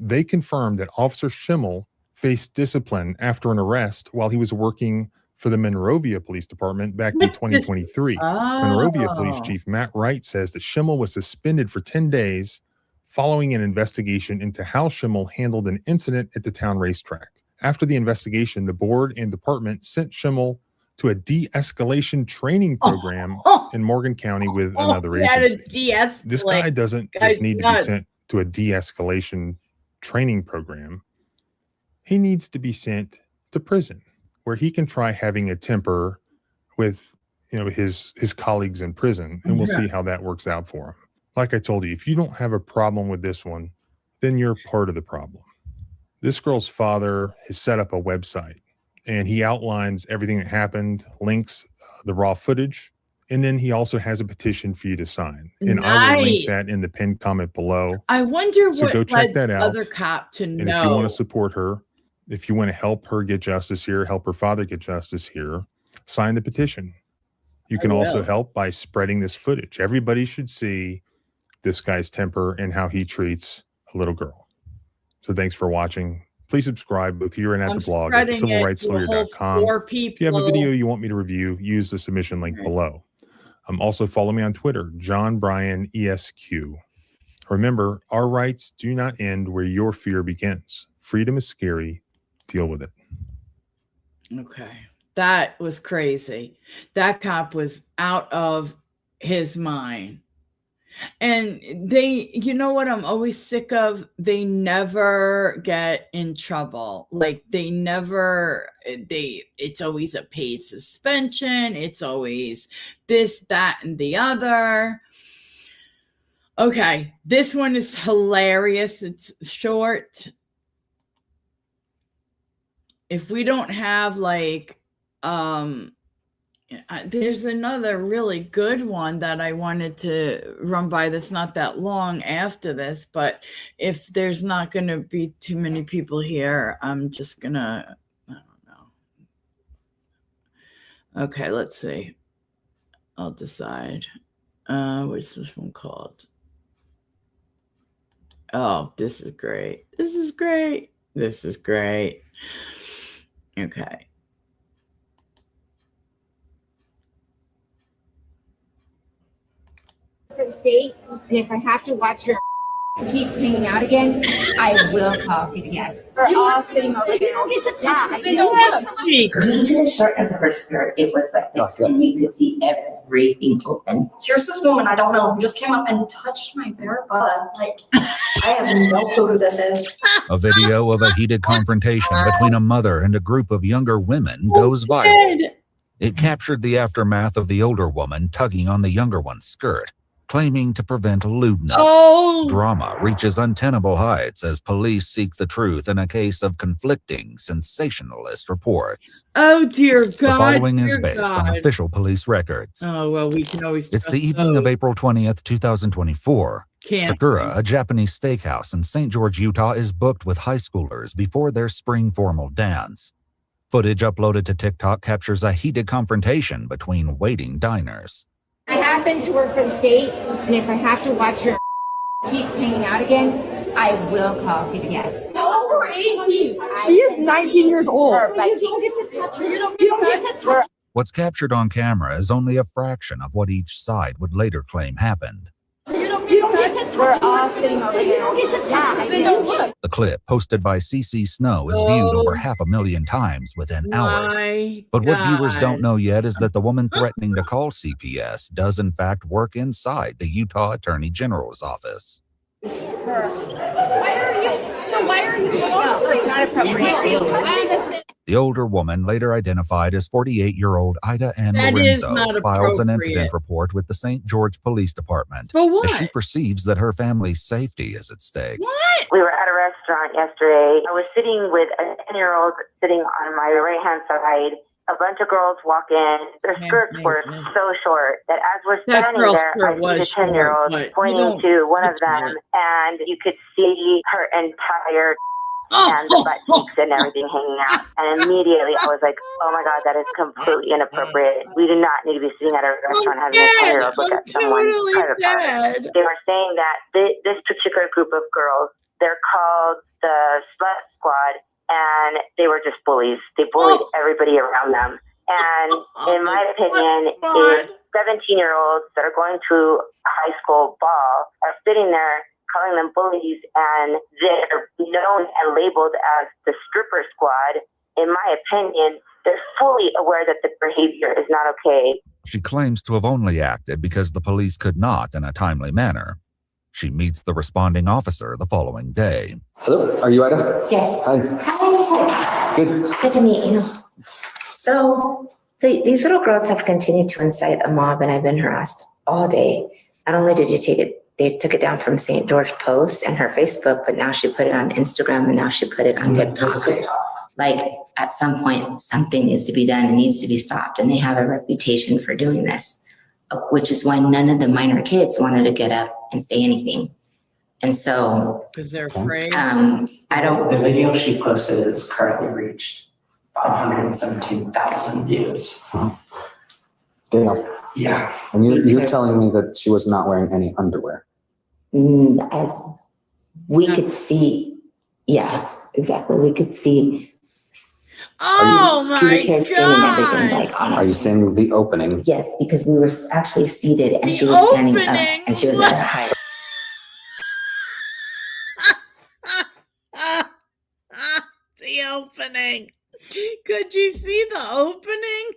They confirmed that Officer Schimmel faced discipline after an arrest while he was working for the Monrovia Police Department back in 2023. Monrovia Police Chief Matt Wright says that Schimmel was suspended for 10 days following an investigation into how Schimmel handled an incident at the town racetrack. After the investigation, the board and department sent Schimmel to a de-escalation training program in Morgan County with another agency. This guy doesn't just need to be sent to a de-escalation training program. He needs to be sent to prison where he can try having a temper with his colleagues in prison, and we'll see how that works out for him. Like I told you, if you don't have a problem with this one, then you're part of the problem. This girl's father has set up a website, and he outlines everything that happened, links the raw footage, and then he also has a petition for you to sign. And I will link that in the pinned comment below. I wonder So what go check that led the out. other cop to And know. if you want to support her, if you want to help her get justice here, help her father get justice here, sign the petition. You can also help by spreading this footage. Everybody should see this guy's temper and how he treats a little girl. So thanks for watching. Please subscribe both here and at the blog at civilrightslawyer.com. If you have a video you want me to review, use the submission link below. Also follow me on Twitter, John Bryan ESQ. Remember, our rights do not end where your fear begins. Freedom is scary. Deal with it. Okay. That was crazy. That cop was out of his mind. And they, you know what I'm always sick of? They never get in trouble. Like it's always a paid suspension. It's always this, that, and the other. Okay. This one is hilarious. It's short. If we don't have there's another really good one that I wanted to run by that's not that long after this, but if there's not going to be too many people here, I'm just going to, I don't know. Okay, let's see. I'll decide. What's this one called? Oh, this is great. This is great. This is great. Okay. For the state, and if I have to watch your keeps hanging out again, I will call CPS. We're all sitting over there. You don't get to touch the video. Green to the shirt as her skirt, it was like this, and you could see everything open. Here's this woman I don't know who just came up and touched my bare butt. Like, I have no clue who this is. A video of a heated confrontation between a mother and a group of younger women goes viral. It captured the aftermath of the older woman tugging on the younger one's skirt, claiming to prevent lewdness. Drama reaches untenable heights as police seek the truth in a case of conflicting sensationalist reports. Oh, dear God. The following is based on official police records. Oh, well, we can always. It's the evening of April 20th, 2024. Sakura, a Japanese steakhouse in St. George, Utah, is booked with high schoolers before their spring formal dance. Footage uploaded to TikTok captures a heated confrontation between waiting diners. I happen to work for the state, and if I have to watch your cheeks hanging out again, I will call CPS. Over 18. She is 19 years old. But you don't get to touch her. You don't get to touch her. What's captured on camera is only a fraction of what each side would later claim happened. You don't get to touch her. We're all sitting over You there. don't get to touch her. Then don't look. The clip, posted by CC Snow, is viewed over 500,000 times within hours. But what viewers don't know yet is that the woman threatening to call CPS does in fact work inside the Utah Attorney General's office. Why are you? It's not appropriate. The older woman, later identified as 48-year-old Ida Ann That is Lorenzo, not files an appropriate. incident report with the St. George Police Department. For As she what? perceives that her family's safety is at stake. What? We were at a restaurant yesterday. I was sitting with a 10-year-old sitting on my right-hand side. A bunch of girls walk in. Their skirts were so short that as we're That standing girl's there, I skirt see was the 10-year-old short, but you pointing don't- to one of it's them, not. and you could see her entire and the butt cheeks and everything hanging out. And immediately I was like, oh my God, that is completely inappropriate. We do not need to be sitting at a restaurant having a 10-year-old look at someone's private part. They were saying that this particular group of girls, they're called the Slut Squad, and they were just bullies. They bullied everybody around them. And in my opinion, if 17-year-olds that are going to a high school ball are sitting there calling them bullies and they're known and labeled as the stripper squad, in my opinion, they're fully aware that the behavior is not okay. She claims to have only acted because the police could not in a timely manner. She meets the responding officer the following day. Hello, are you Ida? Yes. Hi. Hi. Good. Good to meet you. So these little girls have continued to incite a mob, and I've been harassed all day. Not only did you take it, they took it down from St. George Post and her Facebook, but now she put it on Instagram and now she put it on TikTok. Like, at some point, something needs to be done and needs to be stopped. And they have a reputation for doing this, which is why none of the minor kids wanted to get up and say anything. And so, Because they're afraid. I don't. The video she posted has currently reached 517,000 views. Damn. Yeah. And you're telling me that she was not wearing any underwear. As we could see, yeah, exactly. We could see. Oh my pubic skin and everything, God. like, honestly. Are you saying the opening? Yes, because we were actually seated and The she was standing up opening? and she was at a height. The opening. Could you see the opening?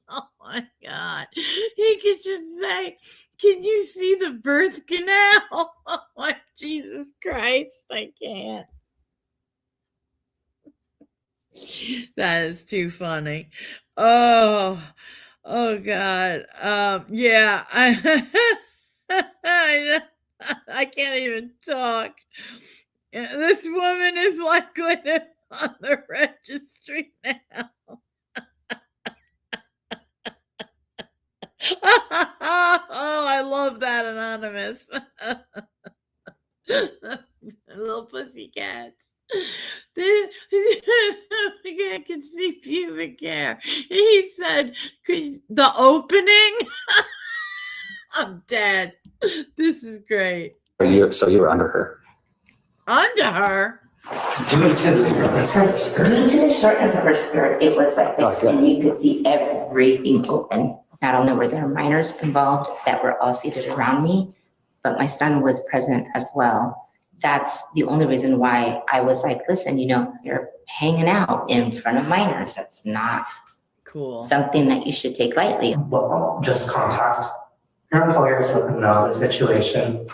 Oh my God. He should say, can you see the birth canal? Oh my Jesus Christ. I can't. That is too funny. Oh God. Yeah. I can't even talk. This woman is likely to on the registry now. Oh, I love that, Anonymous. Little pussycats. I can see pubic hair. He said, the opening? I'm dead. This is great. So you were under her. Under her? Due to the shortness of her skirt, it was like this, and you could see everything open. Not only were there minors involved that were all seated around me, but my son was present as well. That's the only reason why I was like, listen, you're hanging out in front of minors. That's not cool. Something that you should take lightly. Well, just contact your employers, let them know the situation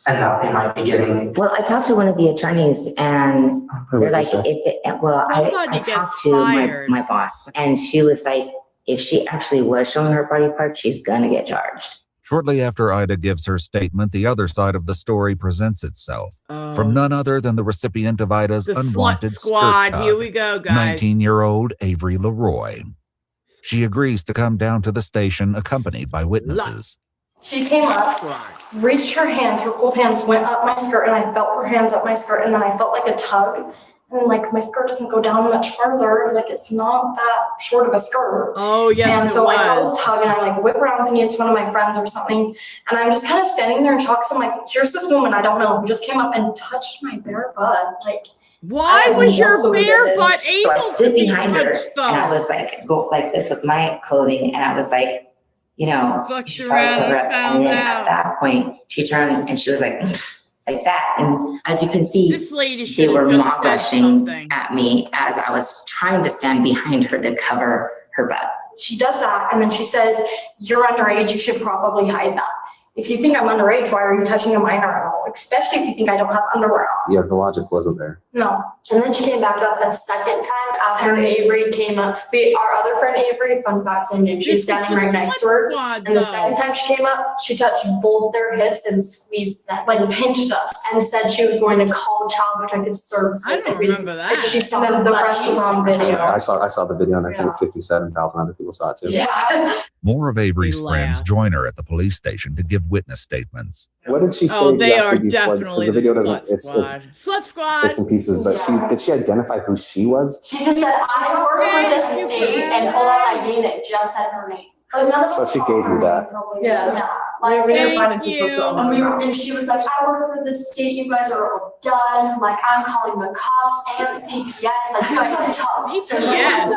and that they might be getting. Well, I talked to one of the attorneys and they're like, I talked to my boss and she was like, if she actually was showing her body parts, she's gonna get charged. Shortly after Ida gives her statement, the other side of the story presents itself from none other than the recipient of Ida's The unwanted slut squad. skirt tug, Here we go, guys. 19-year-old Avery Leroy. She agrees to come down to the station accompanied by witnesses. She came up, reached her hands, her cold hands went up my skirt, and I felt her hands up my skirt, and then I felt like a tug. And like my skirt doesn't go down much farther, like it's not that short of a skirt. Oh yeah. And so I felt this tug, and I like whip around thinking it's one of my friends or something. And I'm just kind of standing there in shock. So I'm like, here's this woman I don't know who just came up and touched my bare butt. Like, Why I was don't your know who bare this is. butt So I able stood to be behind her touched and I though? was like, go like this with my clothing. And I was like, you know, you Fucked should probably around cover and up. found And then out. at that point, she turned and she was like that. And as you can see, This lady they should were have just mob said rushing something. at me as I was trying to stand behind her to cover her butt. She does that, and then she says, "You're underage. You should probably hide that. If you think I'm underage, why are you touching a minor at all? Especially if you think I don't have underwear on." Yeah, the logic wasn't there. No. And then she came back up a second time after Avery came up. Our other friend Avery, fun fact, same name, she was standing right next to her. And the second time she came up, she touched both their hips and squeezed them, like pinched us, and said she was going to call Child Protective Services. I don't remember that. She saw the rest was on video. I saw the video, and I think 57,000 other people saw it too. Yeah. More of Avery's We friends laugh. join her at the police station to give witness statements. What did she say? Oh, they are exactly before? definitely Because the video the doesn't. slut It's squad. Slut squad. bits and pieces. But did she identify who she was? She just said, "I work for this state," and pulled out ID and it just said her name. But none of So us she saw gave her you that. name. Yeah. Like, Thank you. and she was like, "I work for this state. You guys are all done. Like, I'm calling the cops and CPS. Like, you guys are toast." CPS.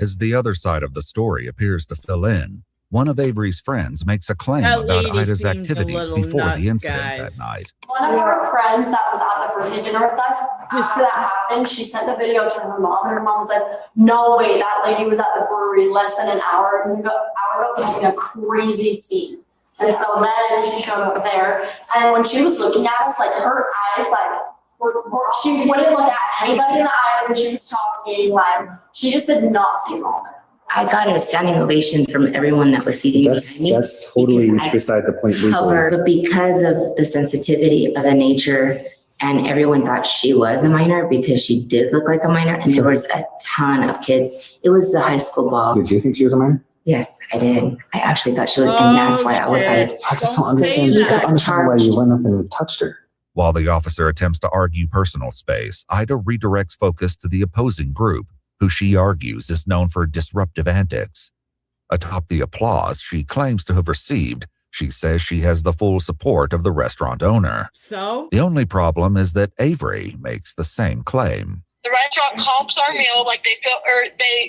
As the other side of the story appears to fill in, one of Avery's friends makes a claim That about lady Ida's seems a activities little before nuts, the incident guys. that night. One of our friends that was at the birthday dinner with us, after that happened, she sent the video to her mom. Her mom was like, "No way, that lady was at the brewery less than an hour ago causing a crazy scene." And so then she showed up there, and when she was looking at us, like her eyes, she wouldn't look at anybody in the eyes when she was talking. Like, she just did not see moment. I got a standing ovation from everyone that was seating behind me. That's totally because I beside the point. Legally. But because of the sensitivity of the nature, and everyone thought she was a minor because she did look like a minor, and there was a ton of kids. It was the high school ball. Did you think she was a minor? Yes, I did. I actually thought she was, and that's why I was like, I just Don't don't say understand. that. I don't understand why you went up and touched her. While the officer attempts to argue personal space, Ida redirects focus to the opposing group, who she argues is known for disruptive antics. Atop the applause she claims to have received, she says she has the full support of the restaurant owner. So? The only problem is that Avery makes the same claim. The restaurant comps our meal, like they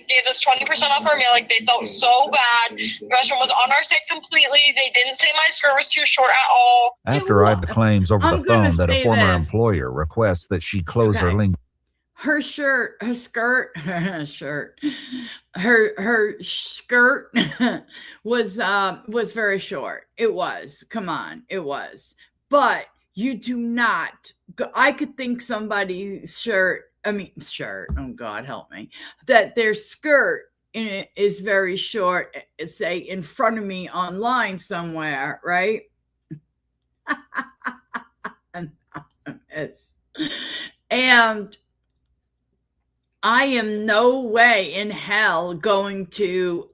gave us 20% off our meal, like they felt so bad. The restaurant was on our side completely. They didn't say my skirt was too short at all. After Ida claims over the I'm gonna phone that a say former this. employer requests that she close her Okay. link. Her skirt, her skirt was very short. It was. Come on, it was. But you do not. I could think somebody's shirt. Oh God, help me. That their skirt in it is very short. Say in front of me online somewhere, right? And I am no way in hell going to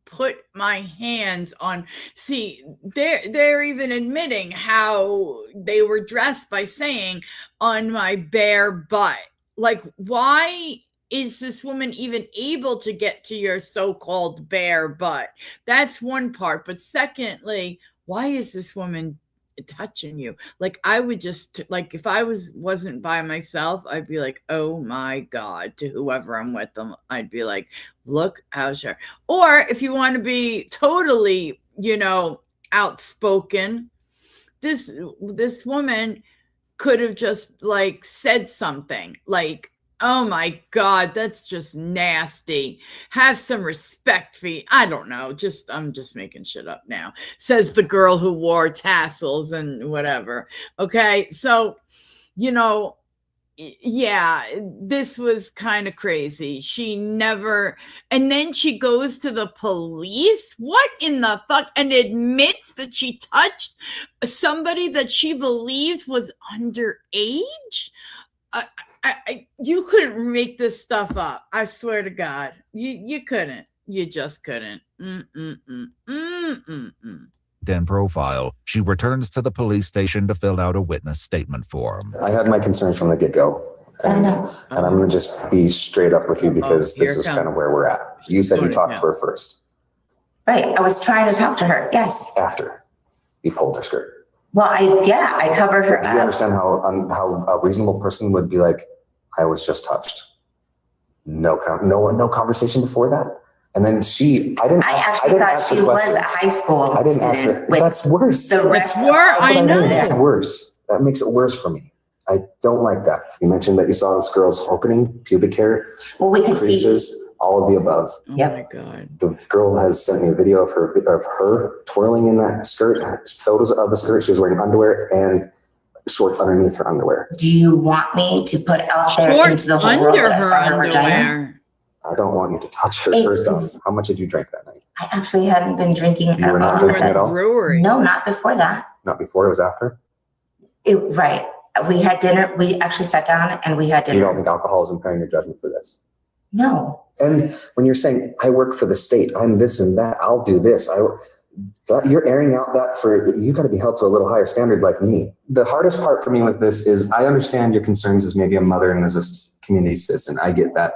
put my hands on. See, they're even admitting how they were dressed by saying on my bare butt. Like, why is this woman even able to get to your so-called bare butt? That's one part. But secondly, why is this woman touching you? Like, I would just, like, if I wasn't by myself, I'd be like, oh my God, to whoever I'm with them. I'd be like, look, how's her? Or if you want to be totally, outspoken, this woman could have just said something like, oh my God, that's just nasty. Have some respect for you. I don't know. I'm just making shit up now. Says the girl who wore tassels and whatever. Okay. So, yeah, this was kind of crazy. And then she goes to the police. What in the fuck? And admits that she touched somebody that she believed was underage. You couldn't make this stuff up. I swear to God, you couldn't. You just couldn't. Den profile, she returns to the police station to fill out a witness statement form. I had my concerns from the get-go. And I'm going to just be straight up with you because this is kind of where we're at. You said you talked to her first. right, I was trying to talk to her. Yes. After you pulled her skirt. Well, I covered her Do you up. understand how a reasonable person would be like, I was just touched? No conversation before that. And then I actually thought she was a high school I didn't ask her. That's worse. The rest I know. That's worse. That makes it worse for me. I don't like that. You mentioned that you saw this girl's opening, pubic hair, creases, all of the above. Oh my God. The girl has sent me a video of her twirling in that skirt, photos of the skirt. She was wearing underwear and shorts underneath her underwear. Do you want me to put out there into the whole world that I saw her vagina? I don't want you to touch her. First off, how much did you drink that night? I actually hadn't been drinking You were not drinking at all? Brewery. No, not before that. Not before, it was after? Right. We had dinner. We actually sat down and we had dinner. You don't think alcohol is impairing your judgment for this? No. And when you're saying, I work for the state, I'm this and that, I'll do this. You're airing out that you got to be held to a little higher standard like me. The hardest part for me with this is I understand your concerns as maybe a mother and as a community citizen. I get that.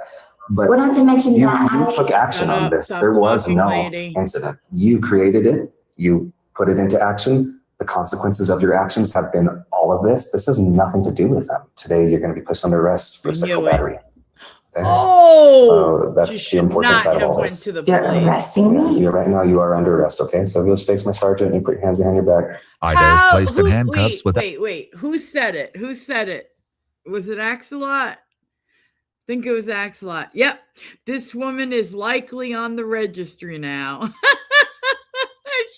But not to mention you that took action on this. There was no incident. You created it. You put it into action. The consequences of your actions have been all of this. This has nothing to do with them. Today, you're going to be placed under arrest for sexual battery. Okay? So that's the unfortunate side of all this. You're arresting me? Right now, you are under arrest, okay? So just face my sergeant and put your hands behind your back. Ida is placed in handcuffs with Wait. Who said it? Was it Axelot? I think it was Axelot. Yep. This woman is likely on the registry now.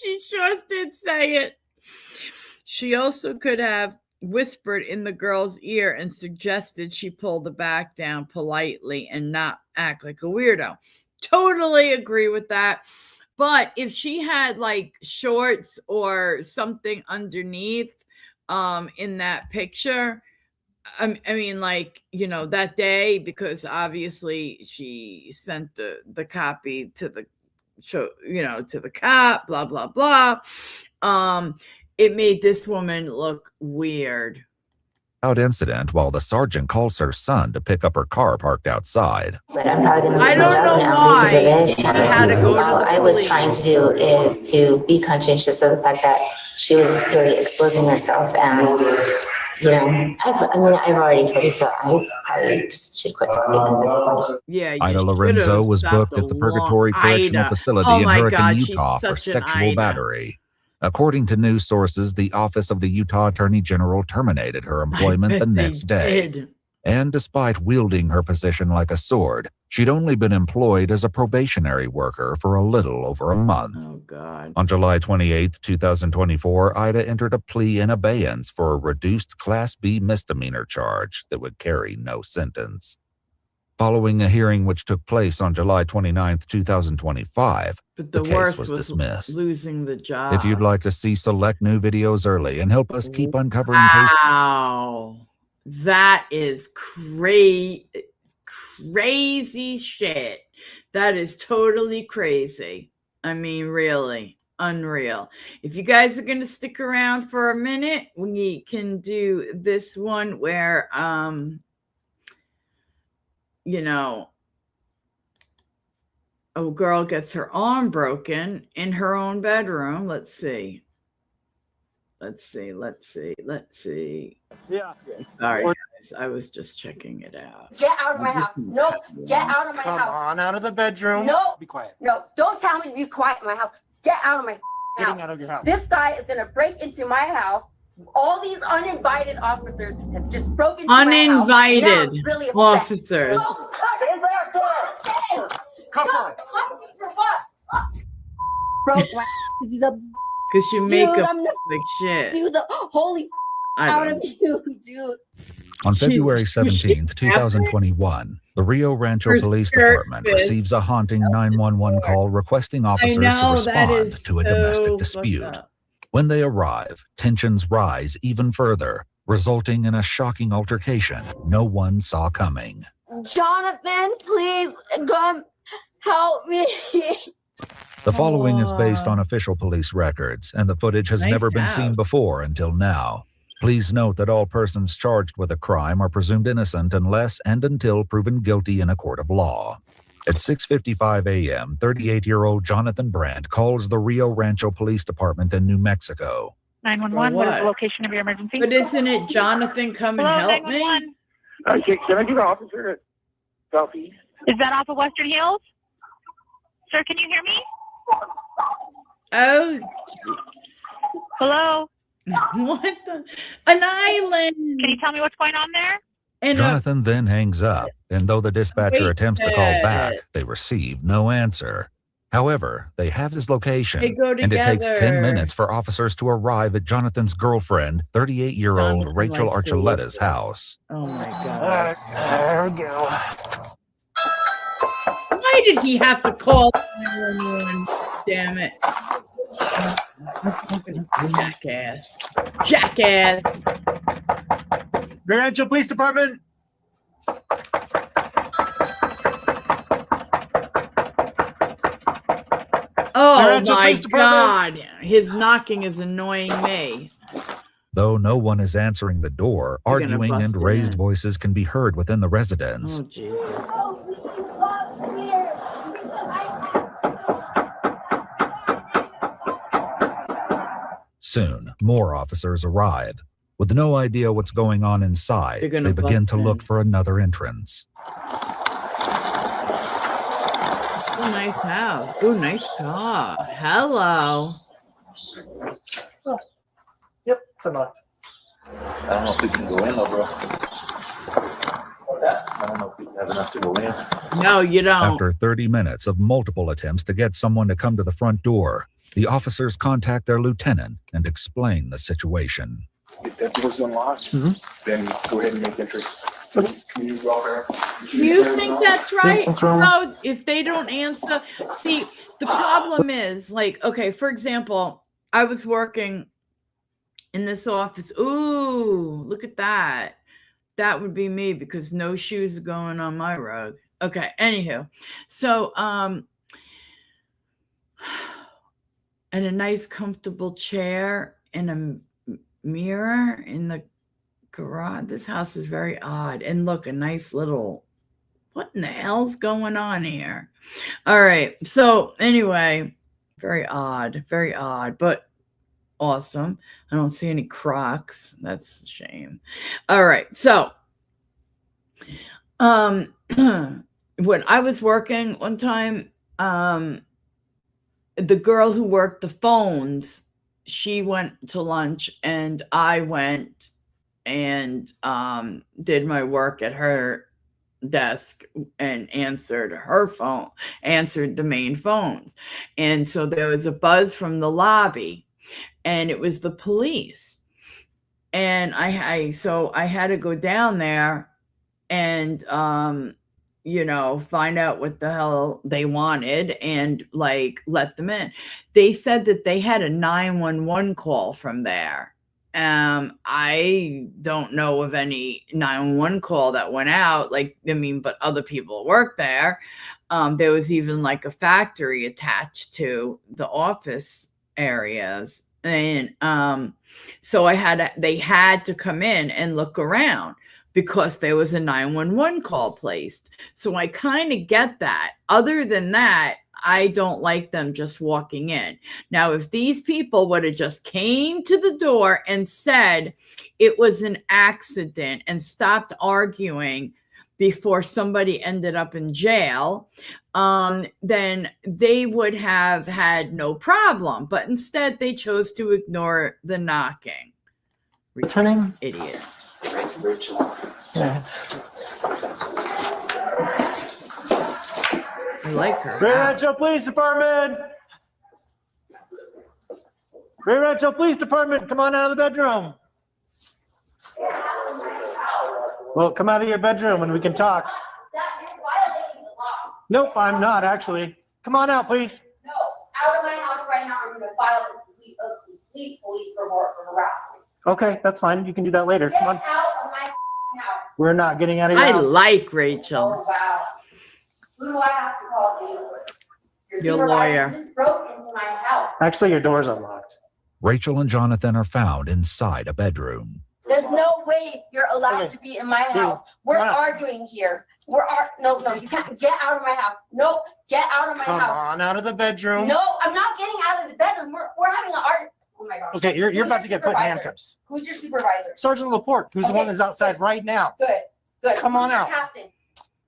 She sure did say it. She also could have whispered in the girl's ear and suggested she pull the back down politely and not act like a weirdo. Totally agree with that. But if she had like shorts or something underneath in that picture, I mean, like, that day, because obviously she sent the copy to the show, to the cop, blah, blah, blah. It made this woman look weird. Incident while the sergeant calls her son to pick up her car parked outside. But I'm probably going to I don't know why she had to go to the I was trying to do is to be conscientious of the fact that she was really exposing herself, and I've already told you, so I probably just should quit talking at this point. Yeah, Ida Lorenzo was booked at the Purgatory Correctional Facility in Hurricane, Utah for sexual battery. According to news sources, the Office of the Utah Attorney General terminated her employment the next day. And despite wielding her position like a sword, she'd only been employed as a probationary worker for a little over a month. Oh, God. On July 28, 2024, Ida entered a plea in abeyance for a reduced Class B misdemeanor charge that would carry no sentence. Following a hearing which took place on July 29, 2025, but the case was dismissed. Losing the job. If you'd like to see select new videos early and help us keep uncovering cases. Wow. That is crazy shit. That is totally crazy. I mean, really unreal. If you guys are going to stick around for a minute, we can do this one where, a girl gets her arm broken in her own bedroom. Let's see. Yeah. Sorry, guys. I was just checking it out. Get out of my house. No, get out of my house. Come on, out of the bedroom. No. Be quiet. No, don't tell me to be quiet in my house. Get out of my house. Getting out of your house. This guy is going to break into my house. All these uninvited officers have just broken into my house. Uninvited really officers. Come on. For what? Broke my he's a Because you make dude, them I'm like shit. do the holy out of you, dude. On February 17, 2021, the Rio Rancho Police Department receives a haunting 911 call requesting officers to respond to a domestic dispute. When they arrive, tensions rise even further, resulting in a shocking altercation no one saw coming. Jonathan, please come help me. The following is based on official police records, and the footage has never been seen before until now. Please note that all persons charged with a crime are presumed innocent unless and until proven guilty in a court of law. At 6:55 a.m., 38-year-old Jonathan Brandt calls the Rio Rancho Police Department in New Mexico. 911, what is the location of your emergency? But isn't it Jonathan, come and help me? Can I get an officer at Southeast? Is that off of Western Hills? Sir, can you hear me? Oh. Hello? What the? An island. Can you tell me what's going on there? And Jonathan then hangs up, and though the dispatcher Wait attempts to a call minute. back, they receive no answer. However, they have his location, They go and it takes 10 together. minutes for officers to arrive at Jonathan's girlfriend, 38-year-old Jonathan Rachel likes to Archuleta's house. Oh my God. There we go. Why did he have to call 911? Damn it. Jackass. Jackass. Grand Rancho Police Department. Oh Rancho my Police Department. God. His knocking is annoying me. Though no one is answering the door, You're gonna arguing bust and it raised in. voices can be heard within the residence. Oh, Jesus. Soon, more officers arrive. With no idea what's going on inside, They're gonna they begin bust to in. look for another entrance. Oh, nice house. Oh, nice car. Hello. Yep, it's unlocked. I don't know if we can go in though, bro. What's that? I don't know if we have enough to go in. No, you don't. After 30 minutes of multiple attempts to get someone to come to the front door, the officers contact their lieutenant and explain the situation. If that door's unlocked, then go ahead and make entry. Can you go there? You think that's right? what's wrong? No, if they don't answer. See, the problem is, like, okay, for example, I was working in this office. Ooh, look at that. That would be me because no shoes are going on my rug. Okay, anywho. So, and a nice comfortable chair and a mirror in the garage. This house is very odd. And look, a nice little, what in the hell's going on here? All right. So anyway, very odd, but awesome. I don't see any Crocs. That's a shame. All right. So, when I was working one time, the girl who worked the phones, she went to lunch and I went and did my work at her desk and answered her phone, answered the main phones. And so there was a buzz from the lobby and it was the police. And so I had to go down there and find out what the hell they wanted and like let them in. They said that they had a 911 call from there. I don't know of any 911 call that went out. But other people work there. There was even like a factory attached to the office areas. And so they had to come in and look around because there was a 911 call placed. So I kind of get that. Other than that, I don't like them just walking in. Now, if these people would have just came to the door and said it was an accident and stopped arguing before somebody ended up in jail, then they would have had no problem. But instead, they chose to ignore the knocking. What's her name? Idiot. Rachel. Yeah. I like her. Grand Rancho Police Department. Grand Rancho Police Department, come on out of the bedroom. Well, come out of your bedroom and we can talk. Nope, I'm not actually. Come on out, please. No, out of my house right now. I'm going to file a complete police report for harassment. Okay, that's fine. You can do that later. Get Come on. out of my house. We're not getting out of your house. I like Rachel. Oh, wow. Who do I have to call? Your supervisor lawyer. just broke into my house. Actually, your door's unlocked. Rachel and Jonathan are found inside a bedroom. There's no way you're allowed to be in my house. We're arguing here. No, you can't. Get out of my house. No, get out of my Come house. on out of the bedroom. No, I'm not getting out of the bedroom. We're having an argument. Oh my gosh. Okay, you're Who's about to your get put in supervisor? handcuffs. Who's your supervisor? Sergeant Laporte, who's the one that's outside right now. Good. Come on Who's your out. captain?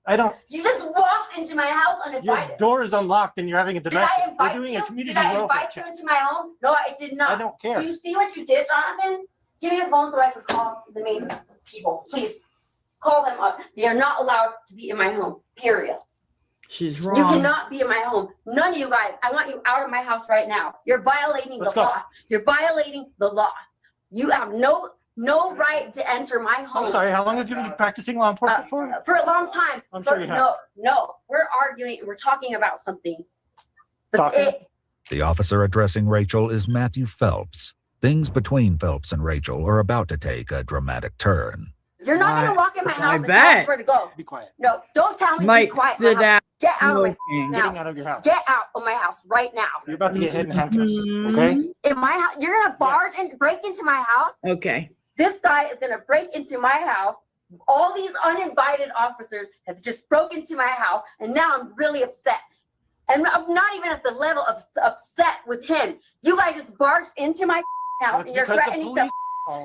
I don't. You just walked into my house Your uninvited. door is unlocked and you're having a Did domestic. I invite We're doing you? a community Did I welfare invite check. you into my home? No, I did not. I don't care. Do you see what you did, Jonathan? Give me the phone so I can call the main people. Please call them up. They are not allowed to be in my home. Period. She's wrong. You cannot be in my home. None of you guys. I want you out of my house right now. You're violating the law. You're violating the law. You have no right to enter my home. I'm sorry, how long have you been practicing law enforcement for? For a long time. I'm sure you have. No. We're arguing and we're talking about something. The officer addressing Rachel is Matthew Phelps. Things between Phelps and Rachel are about to take a dramatic turn. You're not going to walk in my house and tell bet. us where to go. Be quiet. No, don't tell me Mike, to be quiet. sit down. Get out of my Smoking. house. Getting out of your house. Get out of my house right now. You're about to get hit in handcuffs, okay? In my house, you're going to barge and break into my house. Okay. This guy is going to break into my house. All these uninvited officers have just broken into my house, and now I'm really upset. And I'm not even at the level of upset with him. You guys just barged into my house, and you're threatening to.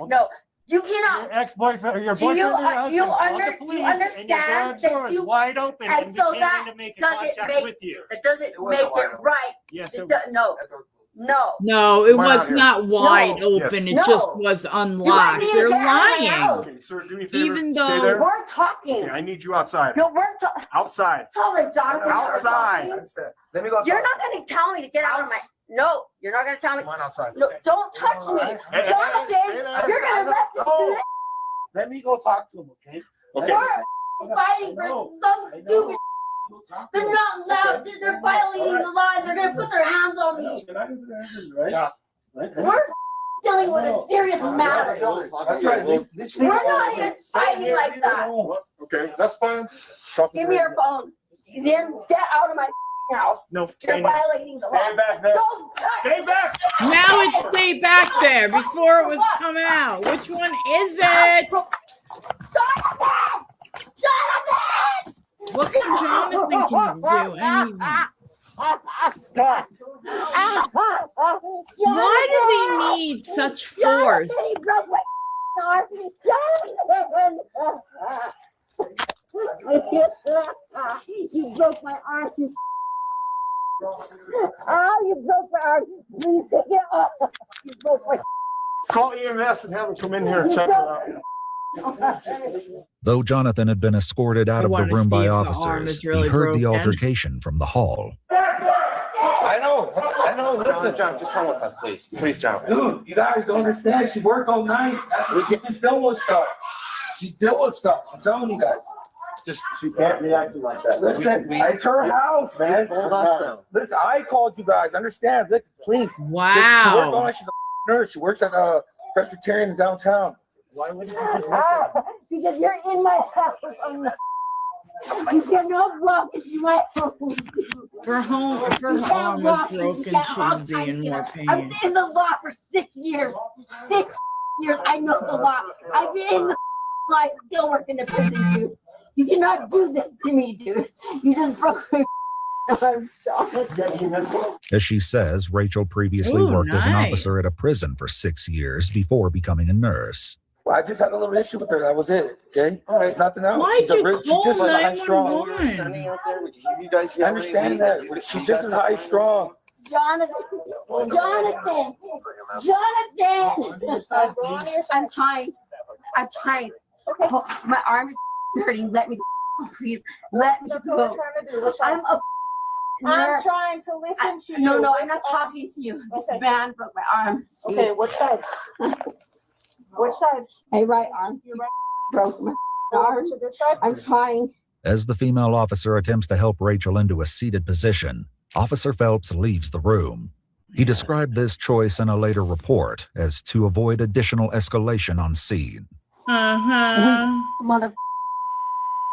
No, you cannot. Your ex-boyfriend or your Do boyfriend you, or your husband do you, called under, the do police you and understand your garage door that is you wide open and and so they that came in to make a doesn't contact make with you? that doesn't make it right. Yes, It it do- no. No, it Come on out was here. not wide No. open. Yes. It just was unlocked. You You're get out of my lying. house. Okay, sir, do me a favor. Even Stay though there. We're talking. Okay, I need you outside. No, we're talking. Outside. Tell me, Jonathan. Outside. Let me go. You're not going to tell me to get out of my. No, you're not going to tell me. Come on outside. No, don't touch me, Hey, Jonathan. stay there. You're going to let this do this. Let me go talk to him, okay? Okay. We're fighting for some stupid. They're not allowed. They're violating the law. And they're going to put their hands on me. We're dealing with a serious matter. That's right. We're not even fighting like that. Okay, that's fine. Give me your phone. Then get out of my house. No. You're violating the law. Stay back there. Don't touch. Stay back. now it's stay back there before it was come out. Which one is it? Jonathan! Jonathan! What can Jonathan can do? Anything? Stop. Why do they need such force? Jonathan, he broke my arm. Jonathan! You broke my arm. Oh, you broke my arm. Please take it off. You broke my. Call EMS and have them come in here and check it out. Though Jonathan had been escorted out of the wanna room see by if the arm officers, is really he heard the broken. altercation from the hall. I know. Listen, John, just come with us, please. Please, John. Dude, you guys don't understand. She worked all night. That's what she's dealing with stuff. She's dealing with stuff. I'm telling you guys. Just, she can't be acting like that. Listen, it's her house, man. Hold us down. Listen, I called you guys. Understand? Look, please. She worked all Wow. night. She's a nurse. She works at a Presbyterian downtown. Why wouldn't you just listen? Because you're in my house. You cannot walk into my home. Her arm was broken. Shouldn't be in more I've pain. been in the law for 6 years. 6 years. I know the law. I've been in the law. I still work in the prison, dude. You cannot do this to me, dude. You just broke my arm. As she says, Rachel previously Ooh, worked as an nice. officer at a prison for 6 years before becoming a nurse. Well, I just had a little issue with her. That was it. Okay? It's nothing else. Why'd She's a you real, she's call just as high strong. 911? I understand that. She's just as high strong. Jonathan. I'm trying. Oh, my arm is hurting. Let me, please. Let me go. I'm trying to listen to you. No, I'm not talking to you. This man broke my arm. Okay, which side? Which side? My right arm. Your right. Broke my arm. To this side? I'm trying. As the female officer attempts to help Rachel into a seated position, Officer Phelps leaves the room. He described this choice in a later report as to avoid additional escalation on scene. Mother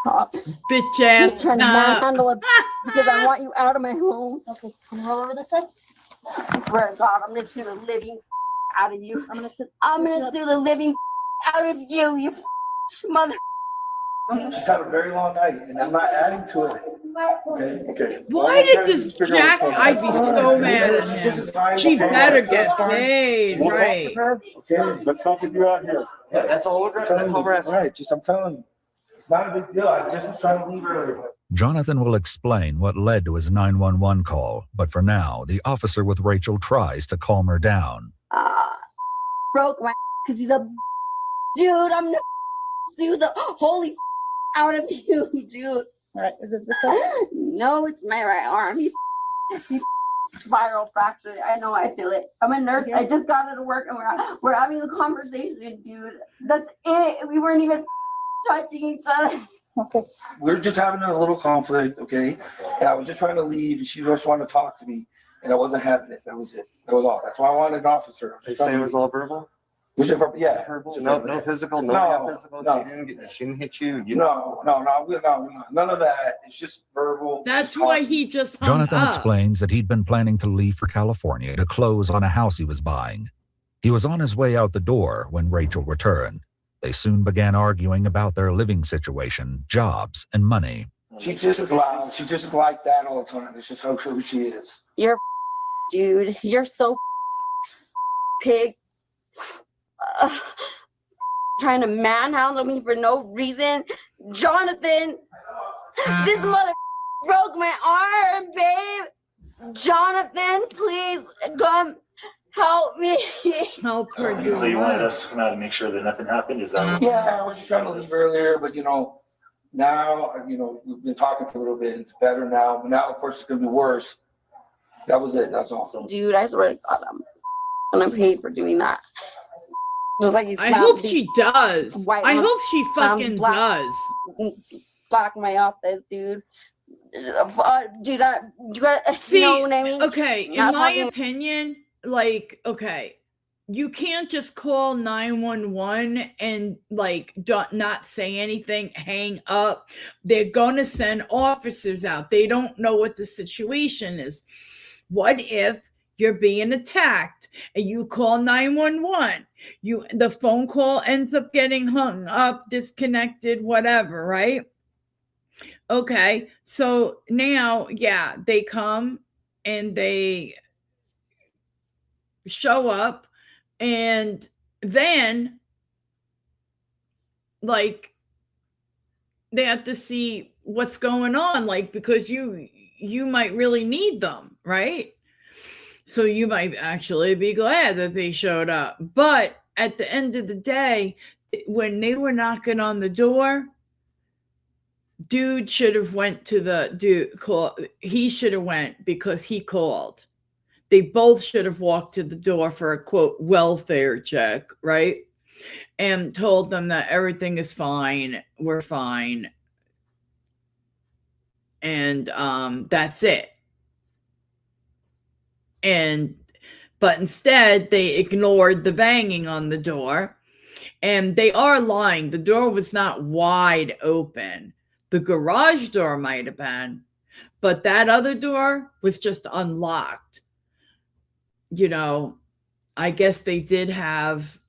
cop. Bitch ass. Keep trying to manhandle it because I want you out of my home. Okay, can you roll over this side? I swear to God, I'm gonna sue the living out of you. I'm gonna sue the living out of you, you mother. She's had a very long night, and I'm not adding to it. Okay. Why did this Jack? I'd be so mad at him. She better get paid, right? Okay. Let's not get you out here. Yeah, that's all we're asking. Right, I'm telling you. It's not a big deal. I just was trying to leave earlier. Jonathan will explain what led to his 911 call, but for now, the officer with Rachel tries to calm her down. Broke my because he's a dude. I'm gonna sue the holy out of you, dude. Right, is it this one? No, it's my right arm. He spiral fractured. I know, I feel it. I'm a nurse. I just got out of work and we're having a conversation, dude. That's it. We weren't even touching each other. Okay. We're just having a little conflict, okay? And I was just trying to leave, and she just wanted to talk to me, and I wasn't having it. That was it. That was all. That's why I wanted an officer. They say it was all verbal? Yeah. Verbal? No physical? No physical? No. She didn't hit you? No, none of that. It's just verbal. That's why he just hung Jonathan up. explains that he'd been planning to leave for California to close on a house he was buying. He was on his way out the door when Rachel returned. They soon began arguing about their living situation, jobs, and money. She just is loud. She just is like that all the time. It's just who she is. You're dude. You're so pig. Trying to manhandle me for no reason. Jonathan, this mother broke my arm, babe. Jonathan, please come help me. Help her do So you wanted what? us to come out and make sure that nothing happened? Is that? Yeah, I was just trying to leave earlier, but now, we've been talking for a little bit. It's better now. But now, of course, it's going to be worse. That was it. That's all. Dude, I swear to God, I'm gonna pay for doing that. Just like you I hope she does. white I on- hope she fucking black- does. Block my office, dude. Dude, you guys See, know what I mean? okay, in Not my talking- opinion, okay, you can't just call 911 and not say anything, hang up. They're gonna send officers out. They don't know what the situation is. What if you're being attacked and you call 911? The phone call ends up getting hung up, disconnected, whatever, right? Okay, so now, they come and they show up, and then they have to see what's going on, because you might really need them, right? So you might actually be glad that they showed up. But at the end of the day, when they were knocking on the door, dude should have went to he should have went because he called. They both should have walked to the door for a quote welfare check, right? And told them that everything is fine, we're fine. And that's it. But instead they ignored the banging on the door, and they are lying. The door was not wide open. The garage door might have been, but that other door was just unlocked. I guess they did have,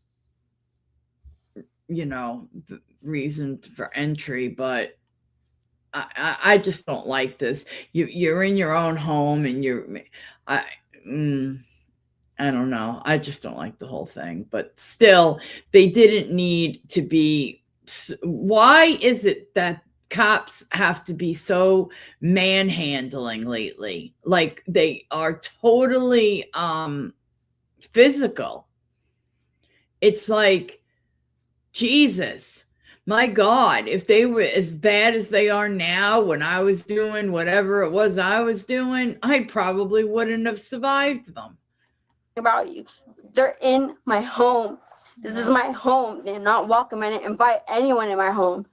the reason for entry, but I just don't like this. You're in your own home, and I don't know. I just don't like the whole thing. But still, they didn't need to be. Why is it that cops have to be so manhandling lately? They are totally physical. It's like, Jesus, my God, if they were as bad as they are now, when I was doing whatever it was I was doing, I probably wouldn't have survived them. About you. They're in my home. This is my home. They're not welcome. I didn't invite anyone in my home.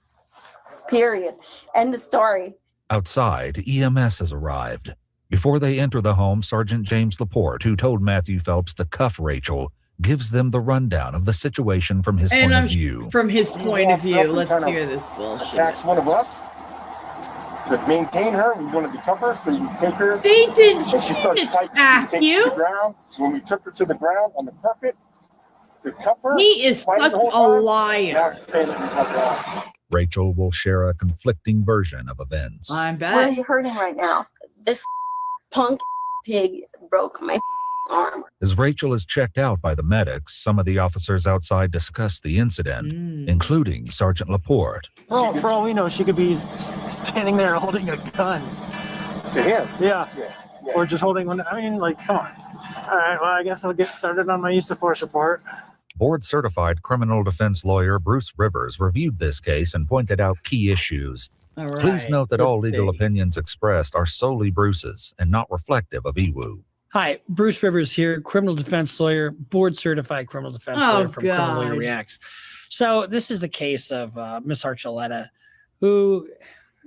Period. End of story. Outside, EMS has arrived. Before they enter the home, Sergeant James Laporte, who told Matthew Phelps to cuff Rachel, gives them the rundown of the situation from his point of view. From his point of view, let's hear this bullshit. Attacks one of us to maintain her. We wanted to cover her, so you take her. They didn't and she starts fighting. attack To you. the ground. When we took her to the ground on the carpet to cuff her, He is fighting such the whole a time, liar. now she's saying that we cuffed her off. Rachel will share a conflicting version of events. I bet. Where are you hurting right now? This punk pig broke my arm. As Rachel is checked out by the medics, some of the officers outside discuss the incident, including Sergeant Laporte. For all we know, she could be standing there holding a gun. To him? Yeah. Or just holding one. I mean, like, come on. All right, well, I guess I'll get started on my use of force report. Board-certified criminal defense lawyer Bruce Rivers reviewed this case and pointed out key issues. All right, Please note that all let's legal see. opinions expressed are solely Bruce's and not reflective of EWU. Hi, Bruce Rivers here, criminal defense lawyer, board-certified criminal defense lawyer from Criminal Lawyer Reacts. So this is the case of Miss Archuleta, who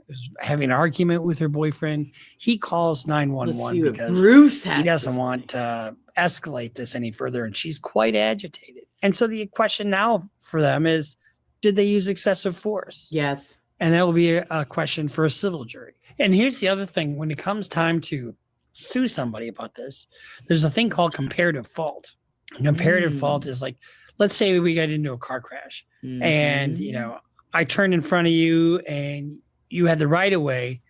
is having an argument with her boyfriend. He calls 911 because he doesn't want to escalate this any further, and she's quite agitated. And so the question now for them is, did they use excessive force? Yes. And that will be a question for a civil jury. And here's the other thing. When it comes time to sue somebody about this, there's a thing called comparative fault. Comparative fault is like, let's say we got into a car crash and, you know, I turned in front of you and you had the right of way,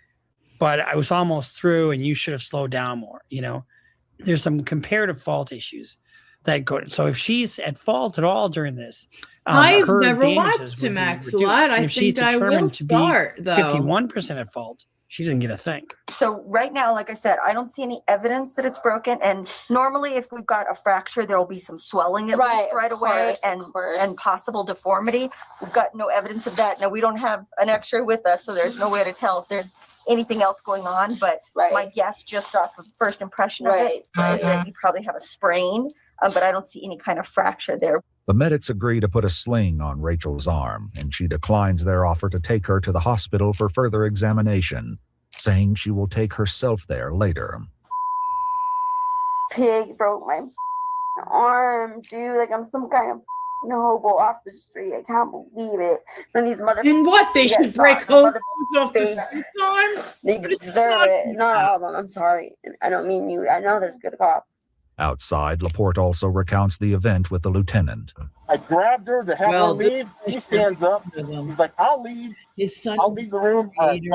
but I was almost through and you should have slowed down more. You know, there's some comparative fault issues that go. So if she's at fault at all during this, I've her never damages watched would him be act a reduced. lot. And I if she's think I will determined to be start, though. 51% at fault, she doesn't get a thing. So right now, like I said, I don't see any evidence that it's broken. And normally if we've got a fracture, there will be some swelling at least right away and possible deformity. We've got no evidence of that. Now, we don't have an x-ray with us, so there's no way to tell if there's anything else going on. But my guess, just off of first impression of it, is that you probably have a sprain, but I don't see any kind of fracture there. The medics agree to put a sling on Rachel's arm, and she declines their offer to take her to the hospital for further examination, saying she will take herself there later. Pig broke my arm, dude. Like I'm some kind of hobo off the street. I can't believe it. And these mother. And what? They should break hobos off the street arm? They deserve it. Not all of them. I'm sorry. I don't mean you. I know there's good cops. Outside, Laporte also recounts the event with the lieutenant. I grabbed her to have her leave. He stands up. He's like, I'll leave. His son, I'll leave the room. Fine. You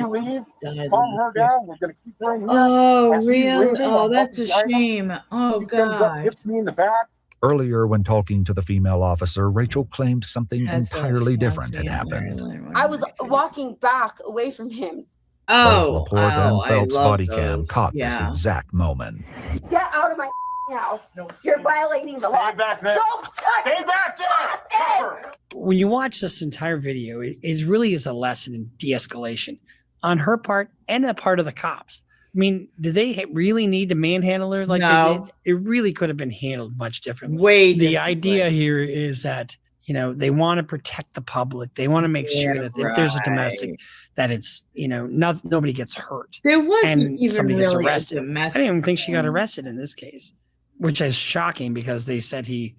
leave. Calm her down. We're going to keep her in here. Oh, As he's really? leaving, Oh, I that's a help the item. shame. Oh, She comes up, God. hits me in the back. Earlier, when talking to the female officer, Rachel claimed something entirely different had happened. I was walking back away from him. Both Laporte and Phelps' body cam caught this Yeah. exact moment. Get out of my house. You're violating the law. Stay back there. Don't touch Stay back there. When you watch this entire video, it really is a lesson in de-escalation on her part and the part of the cops. I mean, did they really need to manhandle her like they No. did? It really could have been handled much differently. Way The differently. idea here is that, you know, they want to protect the public. They want to make sure that if there's a domestic, that it's, you know, nobody gets hurt. There wasn't and even somebody gets really a arrested. I domestic didn't even think she got arrested in this case, which is shocking because they said she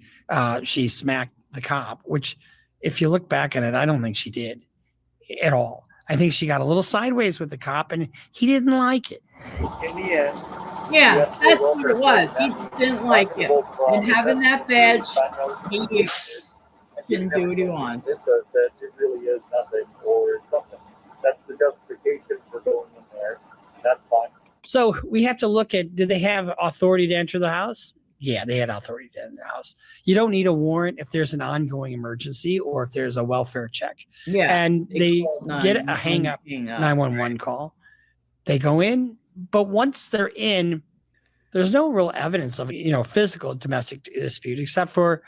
smacked the cop, which if you look back at it, I don't think she did at all. I think she got a little sideways with the cop and he didn't like it. Yeah, that's what it was. He didn't like it. And having that badge, he can do what he wants. It says that it really is nothing or something. That's the justification for going in there. That's fine. So we have to look at, did they have authority to enter the house? Yeah, they had authority to enter the house. You don't need a warrant if there's an ongoing emergency or if there's a welfare check. Yeah, And they get a hang up 911 call. They go in, but once they're in, there's no real evidence of, you know, physical domestic dispute except for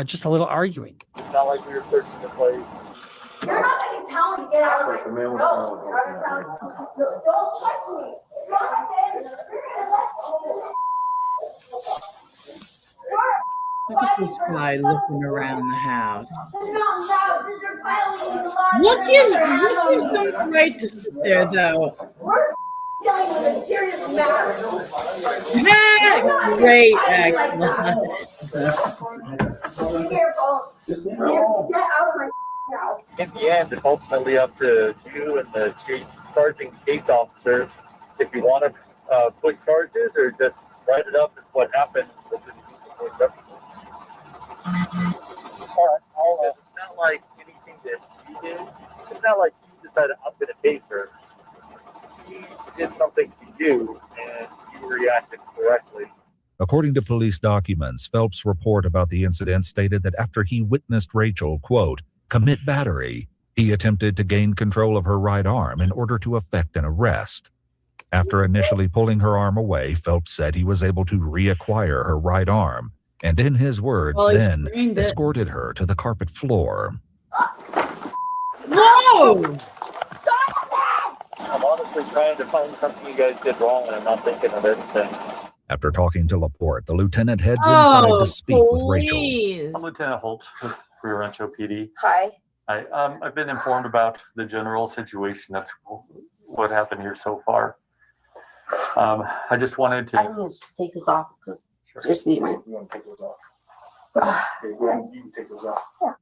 just a little arguing. It's not like we were searching the place. You're not going to tell me to get out of here. No, you're not going to tell me. Don't touch me. Look at this guy looking around the house. What gives them the right to sit there, though? We're dealing with a serious matter. Great, Be careful. Get out of my house. In the end, it's ultimately up to you and the charging case officer if you want to push charges or just write it up as what happened. All right, it's not like anything that reacted correctly. According to police documents, Phelps' report about the incident stated that after he witnessed Rachel, quote, commit battery, he attempted to gain control of her right arm in order to effect an arrest. After initially pulling her arm away, Phelps said he was able to reacquire her right arm, and in his words, Well, he then trained it. escorted her to the carpet floor. Whoa! I'm honestly trying to find something you guys did wrong, and I'm not thinking of anything. After talking to Laporte, the lieutenant heads inside to speak with Rachel. Please. I'm Lieutenant Holt with Rio Rancho PD. Hi. I've been informed about the general situation. That's what happened here so far. I just wanted to. I need to take this off because just be my. You want to take those off? You can take those off.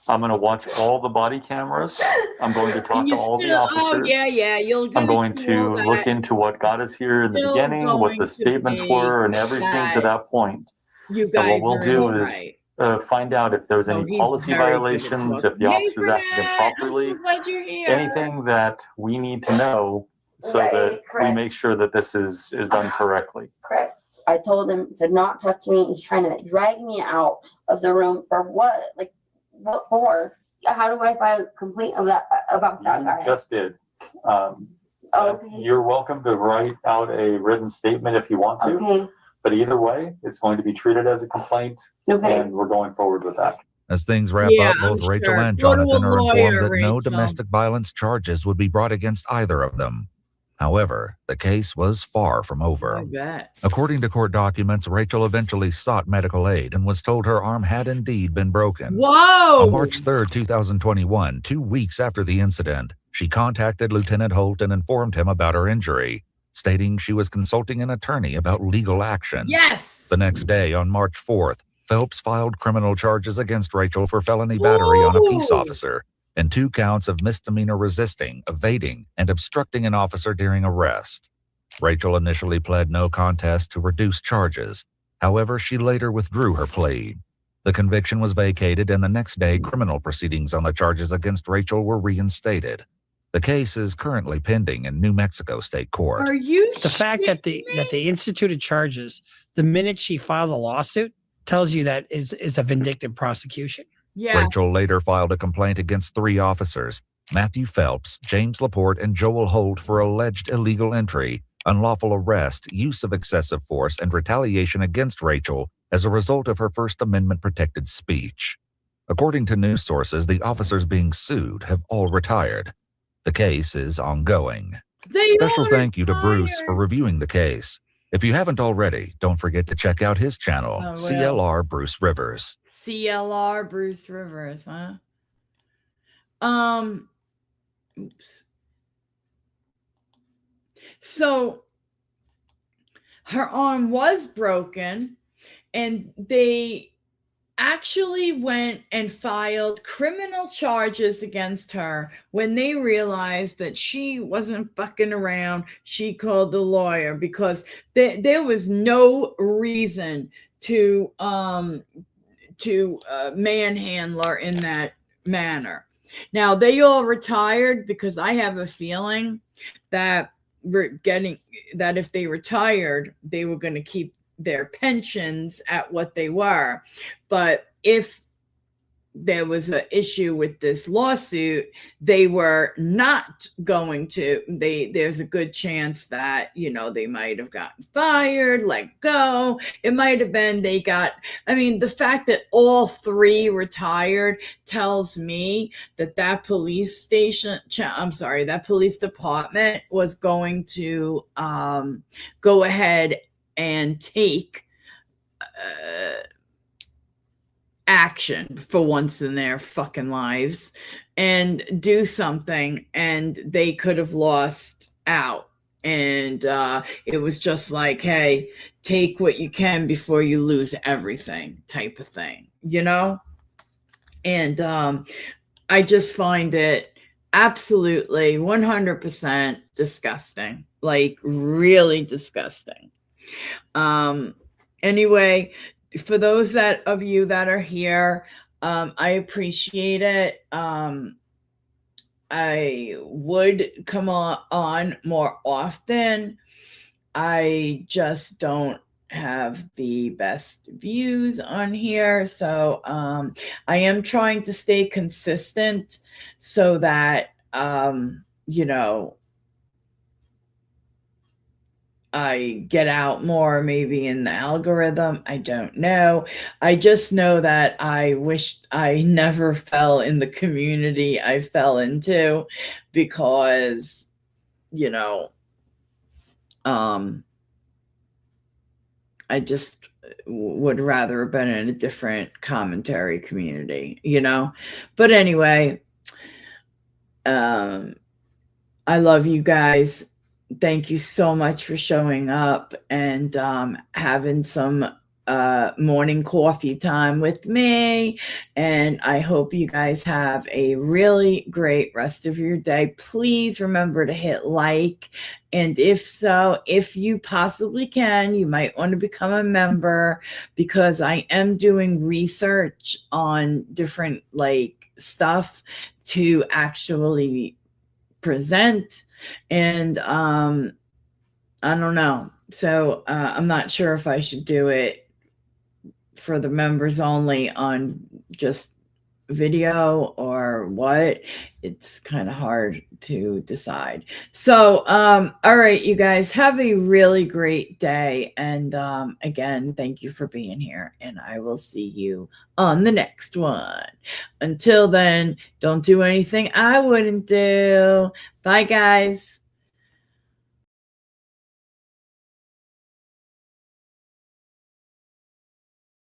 I'm going to watch all the body cameras. I'm going to talk to all the officers. Oh, yeah. I'm going to look into what got us here in the beginning, what the statements were, and everything to that point. You guys and what we'll do are is right. find out if there's any he's policy very good at violations, talking. if the officers acted improperly, I'm so glad you're here. anything that we need to know so that we make sure that this is done correctly. Correct. I told him to not touch me. He's trying to drag me out of the room for what? Like, what for? How do I file a complaint of that about that You guy? just did. Okay. You're welcome to write out a written statement if you want to, Okay. but either way, it's going to be treated as a complaint, Okay. and we're going forward with that. As things wrap Yeah, up, both I'm Rachel sure. and Go to a Jonathan are informed lawyer, that no Rachel. domestic violence charges would be brought against either of them. However, the case was far from over. I bet. According to court documents, Rachel eventually sought medical aid and was told her arm had indeed been broken. Whoa! On March 3rd, 2021, 2 weeks after the incident, she contacted Lieutenant Holt and informed him about her injury, stating she was consulting an attorney about legal action. Yes! The next day, on March 4th, Phelps filed criminal charges against Rachel for felony battery on a peace officer and 2 counts of misdemeanor resisting, evading, and obstructing an officer during arrest. Rachel initially pled no contest to reduce charges. However, she later withdrew her plea. The conviction was vacated, and the next day, criminal proceedings on the charges against Rachel were reinstated. The case is currently pending in New Mexico State Court. Are you The fact that they instituted charges the minute she filed a lawsuit tells you that is a vindictive prosecution. Yeah. Rachel later filed a complaint against 3 officers, Matthew Phelps, James Laporte, and Joel Holt, for alleged illegal entry, unlawful arrest, use of excessive force, and retaliation against Rachel as a result of her First Amendment protected speech. According to news sources, the officers being sued have all retired. The case is ongoing. Special thank you to Bruce for reviewing the case. If you haven't already, don't forget to check out his channel, I will. CLR Bruce Rivers. CLR Bruce Rivers, huh? Oops. So her arm was broken, and they actually went and filed criminal charges against her when they realized that she wasn't fucking around. She called the lawyer because there was no reason to manhandle in that manner. Now they all retired because I have a feeling that if they retired, they were going to keep their pensions at what they were. But if there was an issue with this lawsuit, they were not going to. There's a good chance that, they might have gotten fired, let go. It might have been the fact that all 3 retired tells me that police department was going to go ahead and take action for once in their fucking lives and do something, and they could have lost out. And it was just like, hey, take what you can before you lose everything type of thing, And I just find it absolutely 100% disgusting, like really disgusting. Anyway, for those of you that are here, I appreciate it. I would come on more often. I just don't have the best views on here. So I am trying to stay consistent so that, you know, I get out more maybe in the algorithm. I don't know. I just know that I wished I never fell in the community I fell into because, you know, I just would rather have been in a different commentary community, you know? But anyway, I love you guys. Thank you so much for showing up and having some morning coffee time with me. And I hope you guys have a really great rest of your day. Please remember to hit like. And if so, if you possibly can, you might want to become a member because I am doing research on different like stuff to actually present. And I don't know. So I'm not sure if I should do it for the members only on just video or what. It's kind of hard to decide. So all right, you guys have a really great day, and again, thank you for being here, and I will see you on the next one. Until then, don't do anything I wouldn't do. Bye guys.